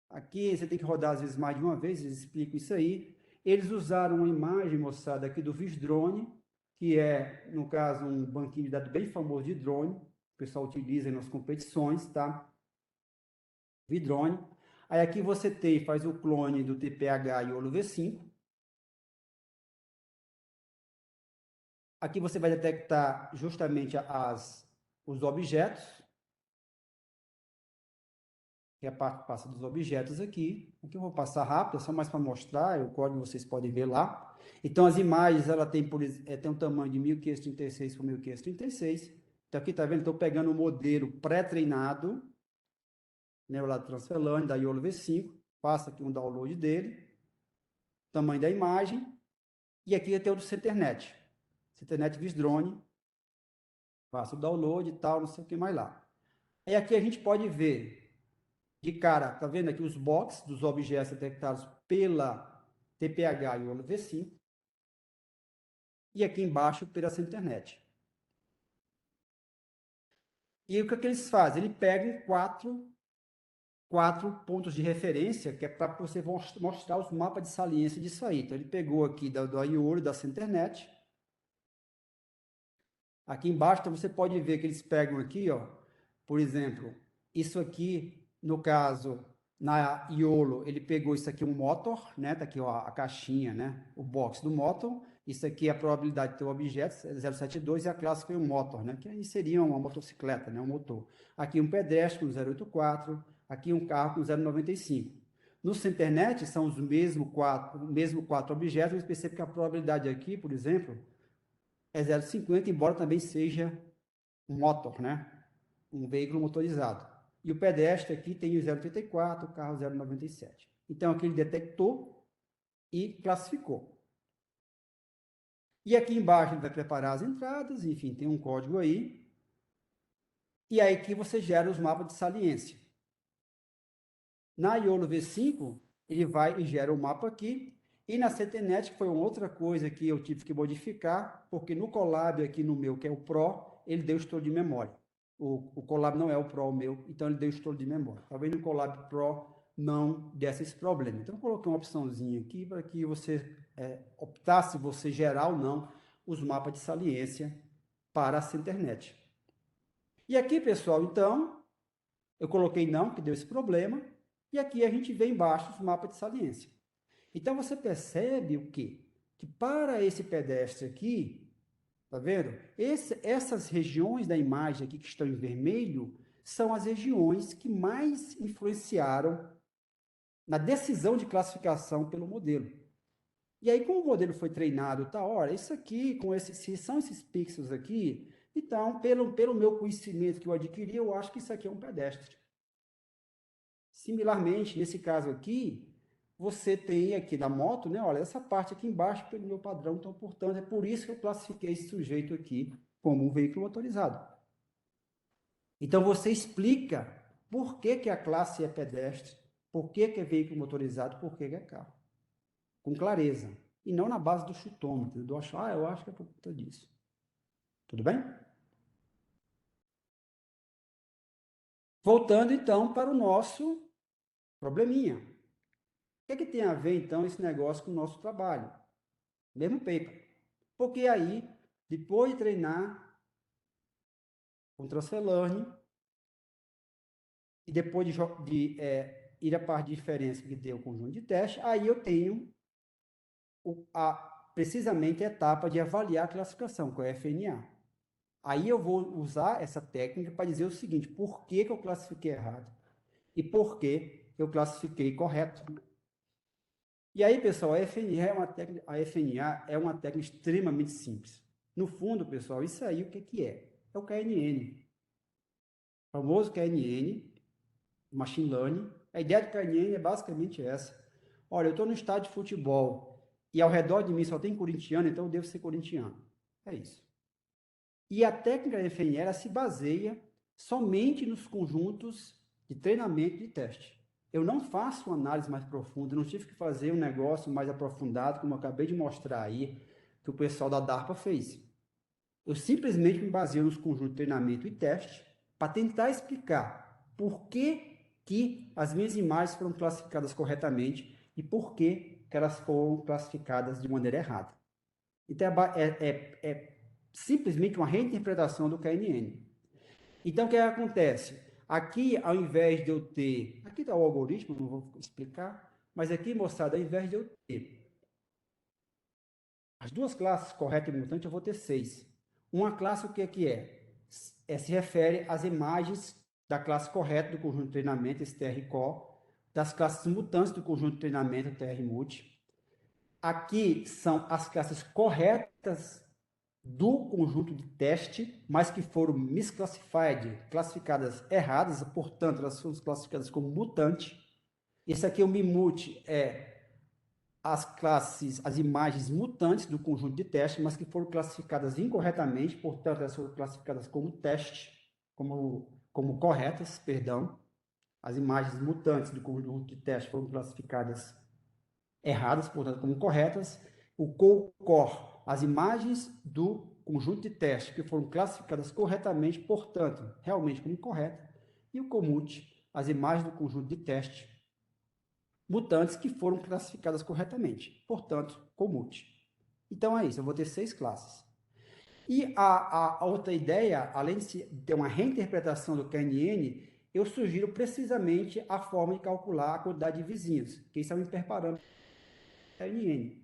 Aqui você tem que rodar às vezes mais de uma vez, eles explicam isso aí. Eles usaram uma imagem, moçada, aqui do Visdrone, que é, no caso, um banquinho de dados bem famoso de drone, o pessoal utiliza nas competições, tá? Vidrone. Aí aqui você tem, faz o clone do TPH Iolo V5. Aqui você vai detectar justamente os objetos, que é a parte que passa dos objetos aqui. Aqui eu vou passar rápido, é só mais para mostrar, o código vocês podem ver lá. Então, as imagens, ela tem, tem um tamanho de 1536 por 1536. Então, aqui está vendo, estou pegando o modelo pré-treinado, né, o lado Transfelane, da Iolo V5, passa aqui um download dele, tamanho da imagem, e aqui tem o do CenterNet. CenterNet Visdrone, faço o download e tal, não sei o que mais lá. Aí aqui a gente pode ver de cara, tá vendo aqui os boxes dos objetos detectados pela TPH e o V5, e aqui embaixo pela CenterNet. E o que eles fazem? Ele pega quatro pontos de referência, que é para você mostrar os mapas de saliência disso aí. Então, ele pegou aqui do IOLO, da CenterNet. Aqui embaixo, então, você pode ver que eles pegam aqui, ó, por exemplo, isso aqui, no caso, na IOLO, ele pegou isso aqui, um motor, né? Tá aqui, ó, a caixinha, né? O box do motor. Isso aqui é a probabilidade de ter o objeto, 072, e a classe foi um motor, né? Que aí seria uma motocicleta, né? Um motor. Aqui um pedestre com 084, aqui um carro com 095. No CenterNet, são os mesmos quatro objetos, mas percebe que a probabilidade aqui, por exemplo, é 0,50, embora também seja um motor, né? Um veículo motorizado. E o pedestre aqui tem o 0,84, o carro 0,97. Então, aqui ele detectou e classificou. E aqui embaixo ele vai preparar as entradas, enfim, tem um código aí. E aí aqui você gera os mapas de saliência. Na Iolo V5, ele vai e gera o mapa aqui. E na CTNet, que foi uma outra coisa que eu tive que modificar, porque no Colab aqui no meu, que é o Pro, ele deu estouro de memória. O Colab não é o Pro o meu, então ele deu estouro de memória. Talvez no Colab Pro não desse esse problema. Então eu coloquei uma opçãozinha aqui para que você optasse você gerar ou não os mapas de saliência para essa internet. E aqui, pessoal, então, eu coloquei não, que deu esse problema, e aqui a gente vê embaixo os mapas de saliência. Então você percebe o quê? Que para esse pedestre aqui, tá vendo? Essas regiões da imagem aqui que estão em vermelho são as regiões que mais influenciaram na decisão de classificação pelo modelo. E aí, como o modelo foi treinado, tá, olha, isso aqui, se são esses pixels aqui, então, pelo meu conhecimento que eu adquiri, eu acho que isso aqui é um pedestre. Similarmente, nesse caso aqui, você tem aqui na moto, né? Olha, essa parte aqui embaixo pelo meu padrão, então, portanto, é por isso que eu classifiquei esse sujeito aqui como um veículo motorizado. Então, você explica por que, que a classe é pedestre, por que, que é veículo motorizado, por que, que é carro. Com clareza. E não na base do chutômetro, do achar, eu acho que é por conta disso. Tudo bem? Voltando, então, para o nosso probleminha. O que tem a ver, então, esse negócio com o nosso trabalho? Mesmo paper. Porque aí, depois de treinar com transfer learning, e depois de ir a parte de diferença que deu o conjunto de teste, aí eu tenho precisamente a etapa de avaliar a classificação, com a FNA. Aí eu vou usar essa técnica para dizer o seguinte, por que, que eu classifiquei errado? E por que eu classifiquei correto? E aí, pessoal, a FNA é uma técnica extremamente simples. No fundo, pessoal, isso aí o que, que é? É o KNN. O famoso KNN, Machine Learning. A ideia do KNN é basicamente essa. Olha, eu estou no estádio de futebol e ao redor de mim só tem corintiano, então eu devo ser corintiano. É isso. E a técnica FNE ela se baseia somente nos conjuntos de treinamento e de teste. Eu não faço uma análise mais profunda, não tive que fazer um negócio mais aprofundado, como eu acabei de mostrar aí, que o pessoal da DARPA fez. Eu simplesmente me baseio nos conjuntos de treinamento e teste para tentar explicar por que que as minhas imagens foram classificadas corretamente e por que que elas foram classificadas de maneira errada. Então, é simplesmente uma reinterpretação do KNN. Então, o que acontece? Aqui, ao invés de eu ter... Aqui está o algoritmo, não vou explicar, mas aqui, moçada, ao invés de eu ter as duas classes, correta e mutante, eu vou ter 6. Uma classe, o que é? Se refere às imagens da classe correta do conjunto de treinamento, esse TR-Core, das classes mutantes do conjunto de treinamento, TR-Mult. Aqui são as classes corretas do conjunto de teste, mas que foram misclassified, classificadas erradas, portanto, elas foram classificadas como mutante. Esse aqui, o MIMUT, é as classes, as imagens mutantes do conjunto de teste, mas que foram classificadas incorretamente, portanto, elas foram classificadas como teste, como corretas, perdão. As imagens mutantes do conjunto de teste foram classificadas erradas, portanto, como corretas. O core, as imagens do conjunto de teste que foram classificadas corretamente, portanto, realmente como corretas. E o comut, as imagens do conjunto de teste mutantes que foram classificadas corretamente, portanto, comut. Então é isso, eu vou ter 6 classes. E a outra ideia, além de ter uma reinterpretação do KNN, eu sugiro precisamente a forma de calcular a quantidade de vizinhos, que isso é um hiperparâmetro do KNN.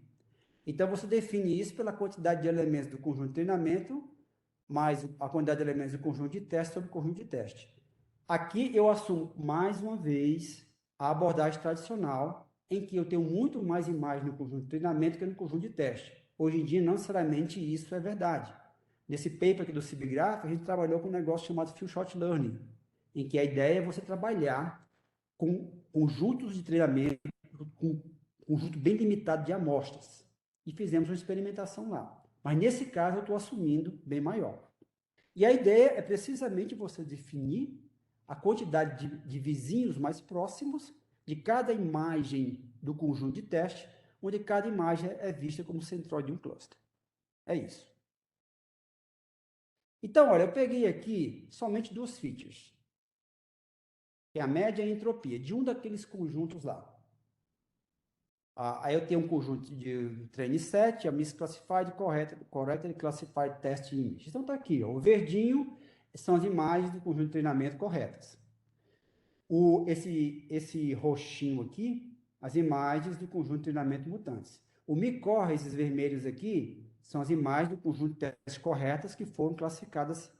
Então, você define isso pela quantidade de elementos do conjunto de treinamento, mais a quantidade de elementos do conjunto de teste sobre o conjunto de teste. Aqui eu assumo, mais uma vez, a abordagem tradicional, em que eu tenho muito mais imagens no conjunto de treinamento que no conjunto de teste. Hoje em dia, não necessariamente isso é verdade. Nesse paper aqui do CIBGRAPH, a gente trabalhou com um negócio chamado Few Shot Learning, em que a ideia é você trabalhar com conjuntos de treinamento, com um conjunto bem limitado de amostras. E fizemos uma experimentação lá. Mas nesse caso, eu estou assumindo bem maior. E a ideia é precisamente você definir a quantidade de vizinhos mais próximos de cada imagem do conjunto de teste, onde cada imagem é vista como centroide de um cluster. É isso. Então, olha, eu peguei aqui somente 2 features, que é a média e a entropia, de um daqueles conjuntos lá. Aí eu tenho um conjunto de train set, a misclassified, correctly classified test image. Então, está aqui, ó, o verdinho são as imagens do conjunto de treinamento corretas. Esse roxinho aqui, as imagens do conjunto de treinamento mutantes. O MICOR, esses vermelhos aqui, são as imagens do conjunto de testes corretas que foram classificadas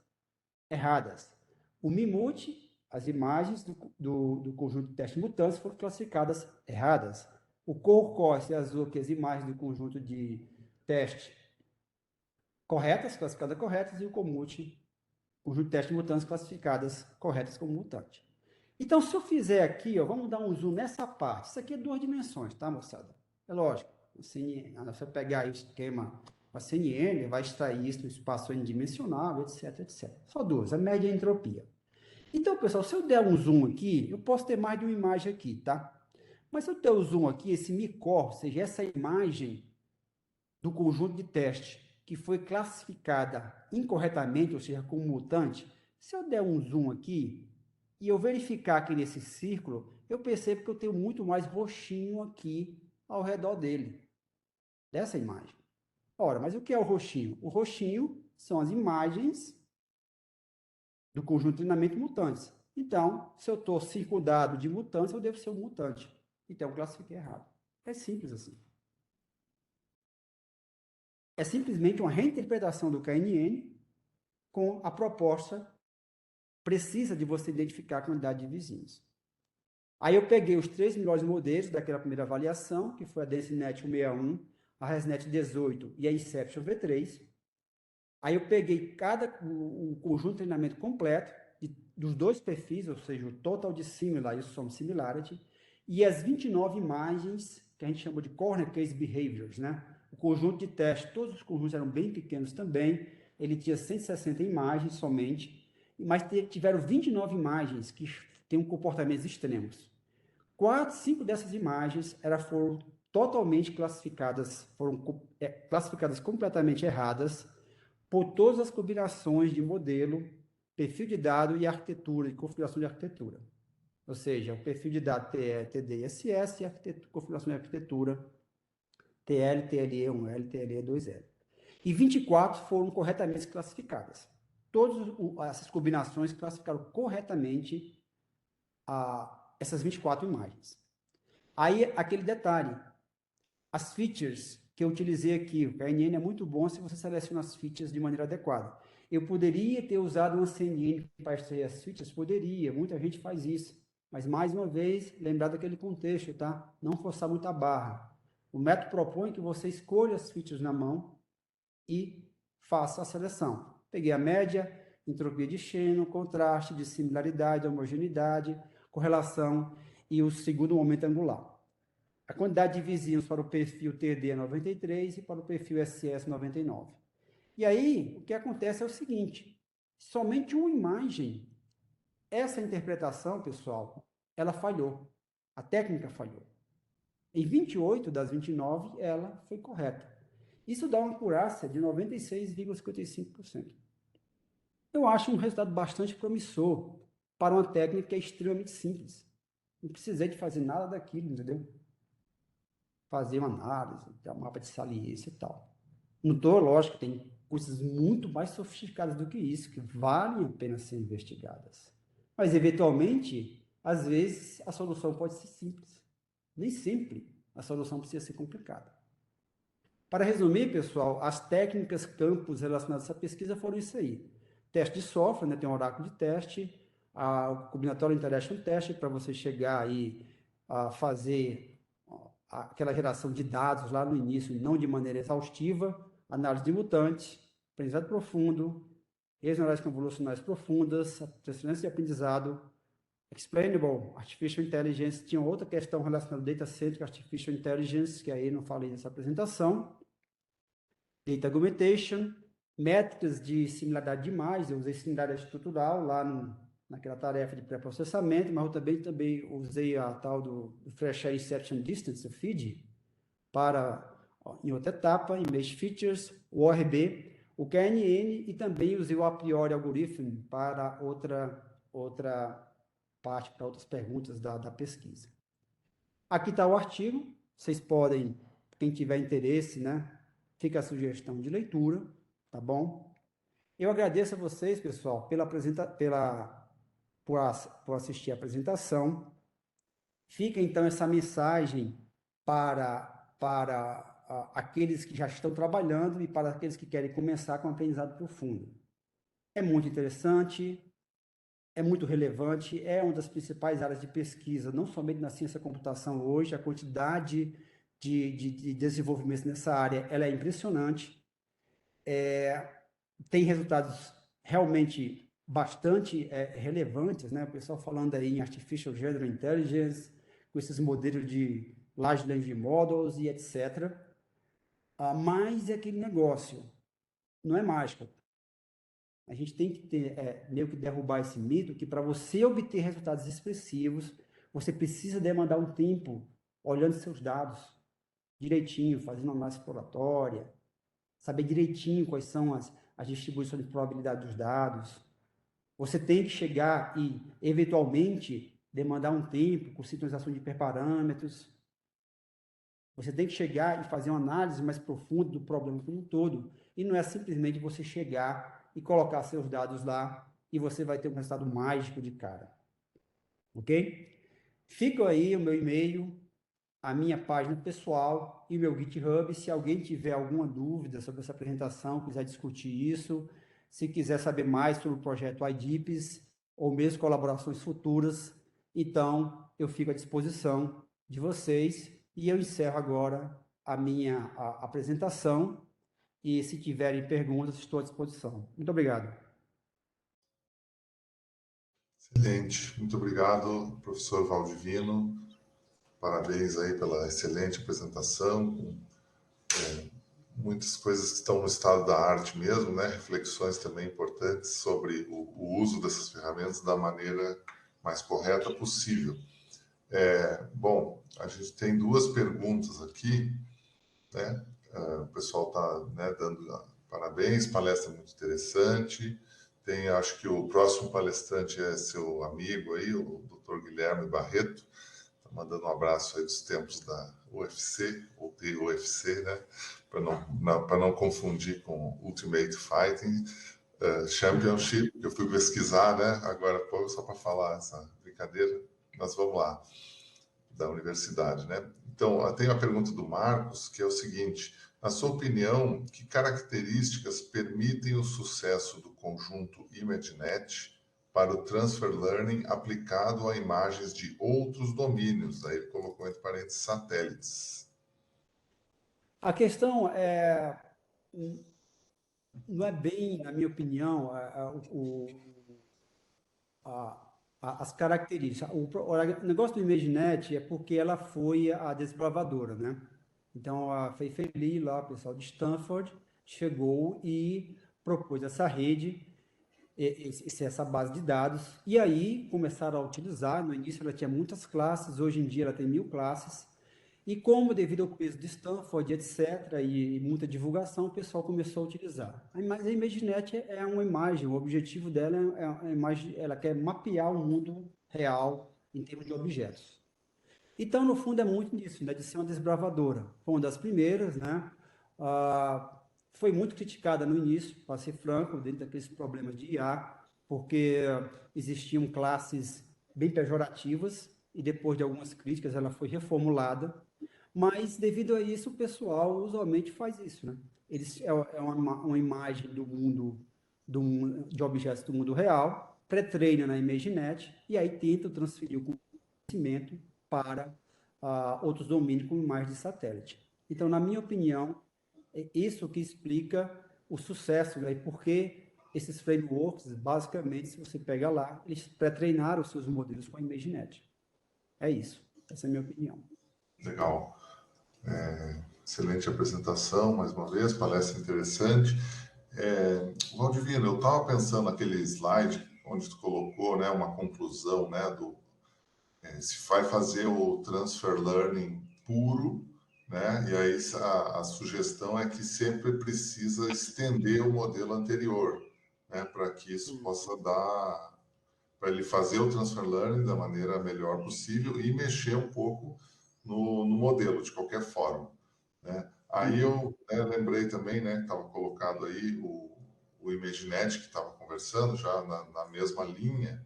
erradas. O MIMUT, as imagens do conjunto de testes mutantes foram classificadas erradas. O CORCO, esse azul, que é as imagens do conjunto de teste corretas, classificadas corretas, e o COMUT, conjunto de testes mutantes classificadas corretas como mutante. Então, se eu fizer aqui, ó, vamos dar um zoom nessa parte. Isso aqui é 2 dimensões, tá, moçada? É lógico. Se você pegar aí o esquema, a CNN vai extrair isso no espaço n-dimensional, etc, etc. Só 2, a média e a entropia. Então, pessoal, se eu der um zoom aqui, eu posso ter mais de uma imagem aqui, tá? Mas se eu der o zoom aqui, esse MICOR, ou seja, essa imagem do conjunto de teste que foi classificada incorretamente, ou seja, como mutante, se eu der um zoom aqui, e eu verificar aqui nesse círculo, eu percebo que eu tenho muito mais roxinho aqui ao redor dele, dessa imagem. Ora, mas o que é o roxinho? O roxinho são as imagens do conjunto de treinamento mutantes. Então, se eu estou circundado de mutantes, eu devo ser um mutante. Então, eu classifiquei errado. É simples assim. É simplesmente uma reinterpretação do KNN com a proposta precisa de você identificar a quantidade de vizinhos. Aí eu peguei os 3 melhores modelos daquela primeira avaliação, que foi a DenseNet 161, a ResNet 18 e a Inception V3. Aí eu peguei o conjunto de treinamento completo dos 2 perfis, ou seja, o Total de Similar e o Sum Similarity, e as 29 imagens que a gente chama de Corner Case Behaviors, né? O conjunto de teste, todos os conjuntos eram bem pequenos também, ele tinha 160 imagens somente, mas tiveram 29 imagens que têm comportamentos extremos. 5 dessas imagens foram totalmente classificadas, classificadas completamente erradas por todas as combinações de modelo perfil de dado e arquitetura, e configuração de arquitetura. Ou seja, o perfil de dado TD e SS e configuração de arquitetura TL, TLE1L, TLE2L. E 24 foram corretamente classificadas. Todas essas combinações classificaram corretamente essas 24 imagens. Aí, aquele detalhe, as features que eu utilizei aqui, o KNN é muito bom se você seleciona as features de maneira adequada. Eu poderia ter usado uma CNN para extrair as features? Poderia, muita gente faz isso. Mas, mais uma vez, lembrar daquele contexto, tá? Não forçar muito a barra. O método propõe que você escolha as features na mão e faça a seleção. Peguei a média, entropia de Shannon, contraste, dissimilaridade, homogeneidade, correlação e o segundo momento angular. A quantidade de vizinhos para o perfil TD é 93 e para o perfil SS 99. E aí, o que acontece é o seguinte, somente uma imagem, essa interpretação, pessoal, ela falhou. A técnica falhou. Em 28 das 29, ela foi correta. Isso dá uma acurácia de 96,55%. Eu acho um resultado bastante promissor para uma técnica que é extremamente simples. Não precisei de fazer nada daquilo, entendeu? Fazer uma análise, ter um mapa de saliência e tal. Não estou, lógico, tem coisas muito mais sofisticadas do que isso, que valem a pena ser investigadas. Mas, eventualmente, às vezes, a solução pode ser simples. Nem sempre a solução precisa ser complicada. Para resumir, pessoal, as técnicas, campos relacionados a essa pesquisa foram isso aí. Teste de software, né, tem um oráculo de teste, o Combinatorial Interaction Test, para você chegar aí a fazer aquela geração de dados lá no início, não de maneira exaustiva, análise de mutantes, aprendizado profundo, redes neurais convolucionais profundas, transferência de aprendizado, Explainable Artificial Intelligence, tinha outra questão relacionada ao Data-Centric Artificial Intelligence, que aí não falei nessa apresentação, Data Augmentation, métricas de similaridade de imagens, eu usei similaridade estrutural lá naquela tarefa de pré-processamento, mas eu também usei a tal do Fresh Air Inception Distance, o FID, em outra etapa, Image Features, o ORB, o KNN e também usei o a priori algoritmo para outra parte, para outras perguntas da pesquisa. Aqui está o artigo, vocês podem, quem tiver interesse, né, fica a sugestão de leitura, tá bom? Eu agradeço a vocês, pessoal, por assistir a apresentação. Fica, então, essa mensagem para aqueles que já estão trabalhando e para aqueles que querem começar com aprendizado profundo. É muito interessante, é muito relevante, é uma das principais áreas de pesquisa, não somente na ciência da computação hoje, a quantidade de desenvolvimentos nessa área ela é impressionante. Tem resultados realmente bastante relevantes, né? O pessoal falando aí em Artificial General Intelligence, com esses modelos de Large Language Models e etc. Mas é aquele negócio, não é mágica. A gente tem que meio que derrubar esse mito que para você obter resultados expressivos, você precisa demandar um tempo olhando seus dados direitinho, fazendo uma análise exploratória, saber direitinho quais são as distribuições de probabilidade dos dados. Você tem que chegar e, eventualmente, demandar um tempo com sintonização de hiperparâmetros. Você tem que chegar e fazer uma análise mais profunda do problema como um todo. E não é simplesmente você chegar e colocar seus dados lá e você vai ter um resultado mágico de cara. Ok? Fica aí o meu e-mail, a minha página pessoal e o meu GitHub. Se alguém tiver alguma dúvida sobre essa apresentação, quiser discutir isso, se quiser saber mais sobre o projeto IDPs ou mesmo colaborações futuras, então eu fico à disposição de vocês e eu encerro agora a minha apresentação e se tiverem perguntas, estou à disposição. Muito obrigado. Excelente. Muito obrigado, professor Valdivino. Parabéns aí pela excelente apresentação, com muitas coisas que estão no estado da arte mesmo, né? Reflexões também importantes sobre o uso dessas ferramentas da maneira mais correta possível. Bom, a gente tem duas perguntas aqui, né? O pessoal está, né, dando parabéns, palestra muito interessante. acho que o próximo palestrante é seu amigo aí, o Dr. Guilherme Barreto. Tá mandando um abraço aí dos tempos da UFC, ou de UFC, né? Para não confundir com Ultimate Fighting Championship, que eu fui pesquisar, né? Agora, pô, só para falar essa brincadeira, mas vamos lá, da universidade, né? Então, tem uma pergunta do Marcos, que é o seguinte: na sua opinião, que características permitem o sucesso do conjunto ImageNet para o Transfer Learning aplicado a imagens de outros domínios? Aí ele colocou entre parênteses satélites. A questão não é bem, na minha opinião, as características. O negócio do ImageNet é porque ela foi a desbravadora, né? Então, a Fei Fei Li, lá, o pessoal de Stanford, chegou e propôs essa rede, essa base de dados, e aí começaram a utilizar. No início ela tinha muitas classes, hoje em dia ela tem 1000 classes, e como devido ao peso de Stanford, etc., e muita divulgação, o pessoal começou a utilizar. Mas a ImageNet é uma imagem, o objetivo dela é a imagem, ela quer mapear o mundo real em termos de objetos. Então, no fundo, é muito nisso, né, de ser uma desbravadora. Foi uma das primeiras, né? Foi muito criticada no início, para ser franco, dentro daqueles problemas de IA, porque existiam classes bem pejorativas, e depois de algumas críticas ela foi reformulada. Mas, devido a isso, o pessoal usualmente faz isso, né? É uma imagem do mundo, de objetos do mundo real, pré-treina na ImageNet, e aí tenta transferir o conhecimento para outros domínios, como imagens de satélite. Então, na minha opinião, é isso que explica o sucesso, né? Porque esses frameworks, basicamente, se você pega lá, eles pré-treinaram os seus modelos com a ImageNet. É isso. Essa é a minha opinião. Legal. Excelente apresentação, mais uma vez, palestra interessante. Valdivino, eu estava pensando naquele slide onde tu colocou, né, uma conclusão, né, se vai fazer o transfer learning puro, né, e aí a sugestão é que sempre precisa estender o modelo anterior, né, para que isso possa dar, para ele fazer o transfer learning da maneira melhor possível e mexer um pouco no modelo, de qualquer forma, né. Aí eu lembrei também, né, que estava colocado aí o ImageNet, que estava conversando já na mesma linha,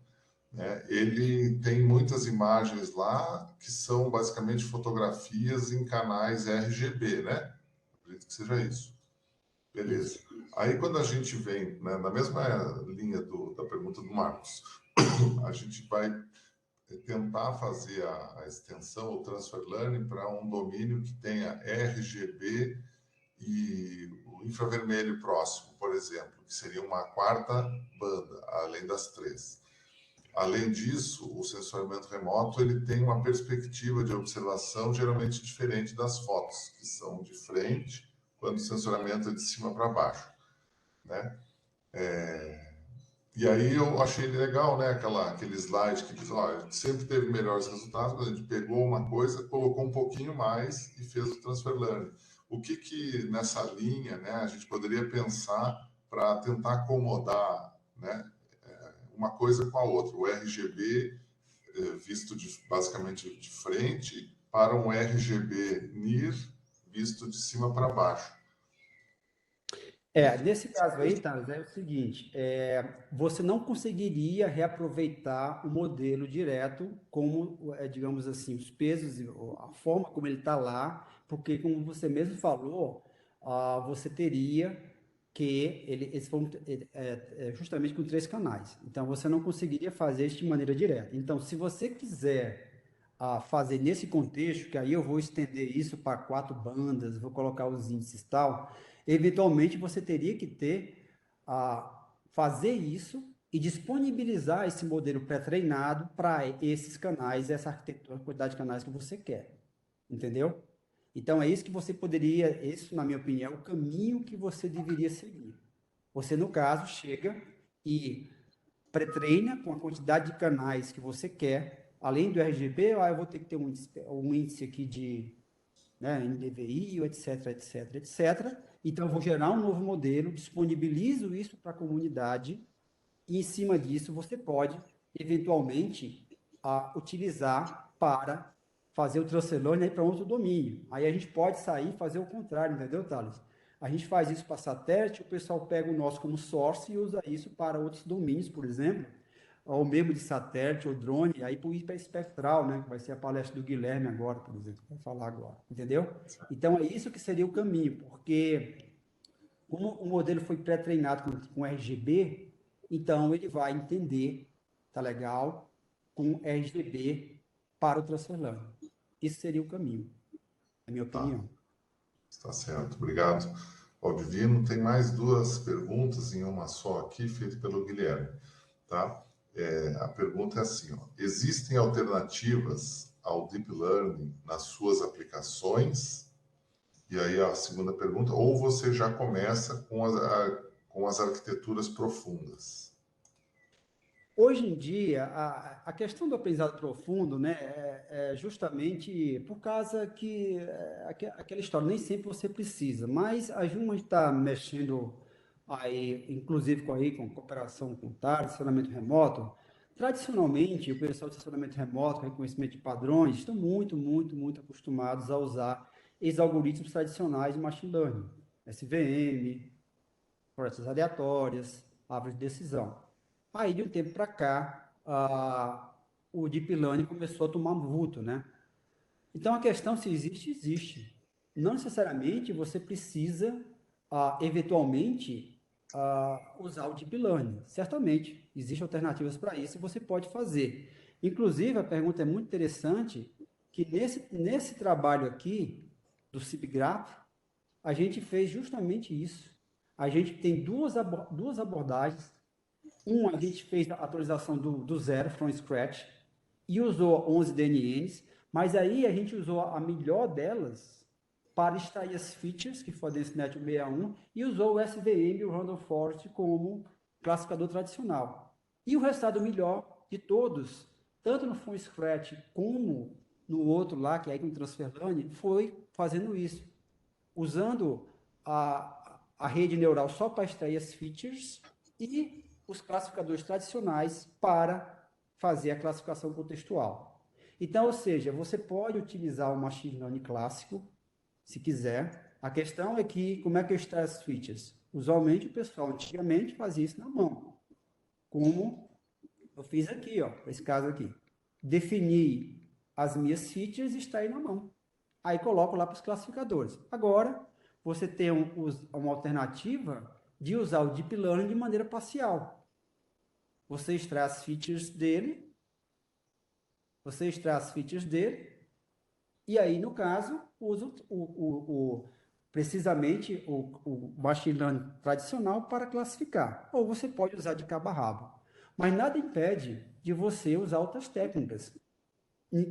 né? Ele tem muitas imagens lá que são basicamente fotografias em canais RGB, né? Acredito que seja isso. Beleza. Isso. Aí quando a gente vem, né, na mesma linha da pergunta do Marcos, a gente vai tentar fazer a extensão, o transfer learning, para um domínio que tenha RGB e o infravermelho próximo, por exemplo, que seria uma quarta banda, além das três. Além disso, o sensoriamento remoto ele tem uma perspectiva de observação geralmente diferente das fotos, que são de frente, quando o sensoriamento é de cima para baixo, né? E aí eu achei legal, né, aquele slide que diz, olha, a gente sempre teve melhores resultados quando a gente pegou uma coisa, colocou um pouquinho mais e fez o transfer learning. O que nessa linha, né, a gente poderia pensar para tentar acomodar, né, uma coisa com a outra, o RGB visto basicamente de frente para um RGB NIR visto de cima para baixo. Nesse caso aí, Thales, é o seguinte, você não conseguiria reaproveitar o modelo direto como, digamos assim, os pesos, a forma como ele está lá, porque como você mesmo falou, você teria que eles vão justamente com 3 canais. Então você não conseguiria fazer isso de maneira direta. Então, se você quiser fazer nesse contexto, que aí eu vou estender isso para 4 bandas, vou colocar os índices e tal, eventualmente você teria que fazer isso e disponibilizar esse modelo pré-treinado para esses canais, essa arquitetura, a quantidade de canais que você quer. Entendeu? Então é isso que você poderia, isso, na minha opinião, é o caminho que você deveria seguir. Você, no caso, chega e pré-treina com a quantidade de canais que você quer, além do RGB, eu vou ter que ter um índice aqui de, né, NDVI, etc, etc, etc. Então, eu vou gerar um novo modelo, disponibilizo isso para a comunidade E em cima disso, você pode, eventualmente, utilizar para fazer o transfer learning para outro domínio. Aí a gente pode sair e fazer o contrário, entendeu, Thales? A gente faz isso para satélite, o pessoal pega o nosso como source e usa isso para outros domínios, por exemplo, ou mesmo de satélite ou drone, aí para o hiperespectral, né? Que vai ser a palestra do Guilherme agora, por exemplo, que vai falar agora, entendeu? Então é isso que seria o caminho, porque como o modelo foi pré-treinado com RGB, então ele vai entender, tá legal, com RGB para o transfer learning. Isso seria o caminho, na minha Tá, opinião. está certo. Obrigado, Valdivino. Tem mais duas perguntas em uma só aqui, feita pelo Guilherme. Tá? A pergunta é assim, ó, existem alternativas ao Deep Learning nas suas aplicações? E aí a segunda pergunta, ou você já começa com as arquiteturas profundas? Hoje em dia, a questão do aprendizado profundo, né, é justamente por causa que aquela história, nem sempre você precisa, mas a Juma está mexendo aí, inclusive com cooperação com o TAR, estacionamento remoto. Tradicionalmente, o pessoal de estacionamento remoto, reconhecimento de padrões, estão muito acostumados a usar esses algoritmos tradicionais de machine learning, SVM, florestas aleatórias, árvores de decisão. Aí, de um tempo para cá, o Deep Learning começou a tomar vulto, né? Então, a questão se existe, existe. Não necessariamente você precisa, eventualmente, usar o Deep Learning. Certamente, existem alternativas para isso e você pode fazer. Inclusive, a pergunta é muito interessante, que nesse trabalho aqui, do CIBGRAPH, a gente fez justamente isso. A gente tem duas abordagens. Uma, a gente fez a atualização do zero, from scratch, e usou 11 DNNs, mas aí a gente usou a melhor delas para extrair as features, que foi a DenseNet 61, e usou o SVM e o Random Forest como classificador tradicional. E o resultado melhor de todos, tanto no from scratch como no outro lá, que é com transfer learning, foi fazendo isso, usando a rede neural só para extrair as features e os classificadores tradicionais para fazer a classificação contextual. Então, ou seja, você pode utilizar o machine learning clássico, se quiser. A questão é que, como é que eu extraio as features? Usualmente, o pessoal antigamente fazia isso na mão, como eu fiz aqui, ó, esse caso aqui. Defini as minhas features e extraí na mão. Aí coloco lá para os classificadores. Agora, você tem uma alternativa de usar o Deep Learning de maneira parcial. Você extrai as features dele, e aí, no caso, usa precisamente o Machine Learning tradicional para classificar. Ou você pode usar de cabo a rabo. Mas nada impede de você usar outras técnicas,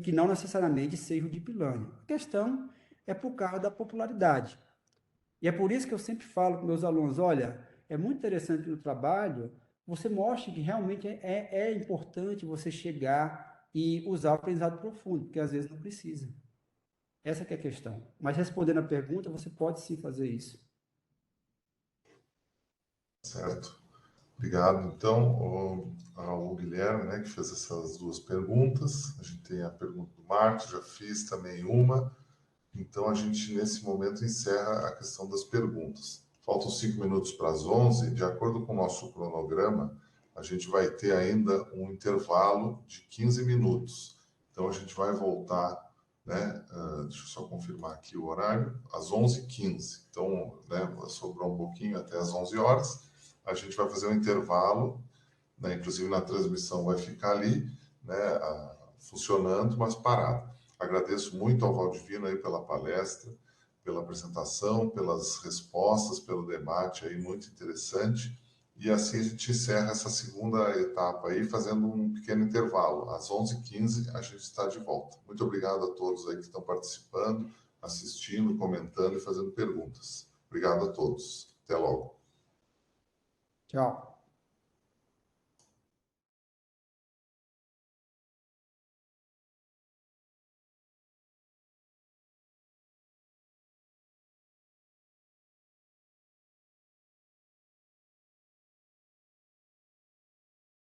que não necessariamente seja o Deep Learning. A questão é por causa da popularidade. E é por isso que eu sempre falo com meus alunos, olha, é muito interessante no trabalho, você mostre que realmente é importante você chegar e usar o aprendizado profundo, porque às vezes não precisa. Essa que é a questão. Mas respondendo a pergunta, você pode sim fazer isso. Certo. Obrigado, então, ao Guilherme, né, que fez essas duas perguntas. A gente tem a pergunta do Marcos, já fiz também uma. Então, a gente, nesse momento, encerra a questão das perguntas. Faltam 5 minutos para as 11. De acordo com o nosso cronograma, a gente vai ter ainda um intervalo de 15 minutos. Então, a gente vai voltar, né? Deixa eu só confirmar aqui o horário, às 11h15. Então, né, sobrou um pouquinho até às 11 horas. A gente vai fazer um intervalo, né? Inclusive na transmissão vai ficar ali, né? Funcionando, mas parado. Agradeço muito ao Valdivino aí pela palestra, pela apresentação, pelas respostas, pelo debate aí muito interessante. E assim a gente encerra essa segunda etapa aí, fazendo um pequeno intervalo. Às 11h15 a gente está de volta. Muito obrigado a todos aí que estão participando, assistindo, comentando e fazendo perguntas. Obrigado a todos. Até logo. Tchau.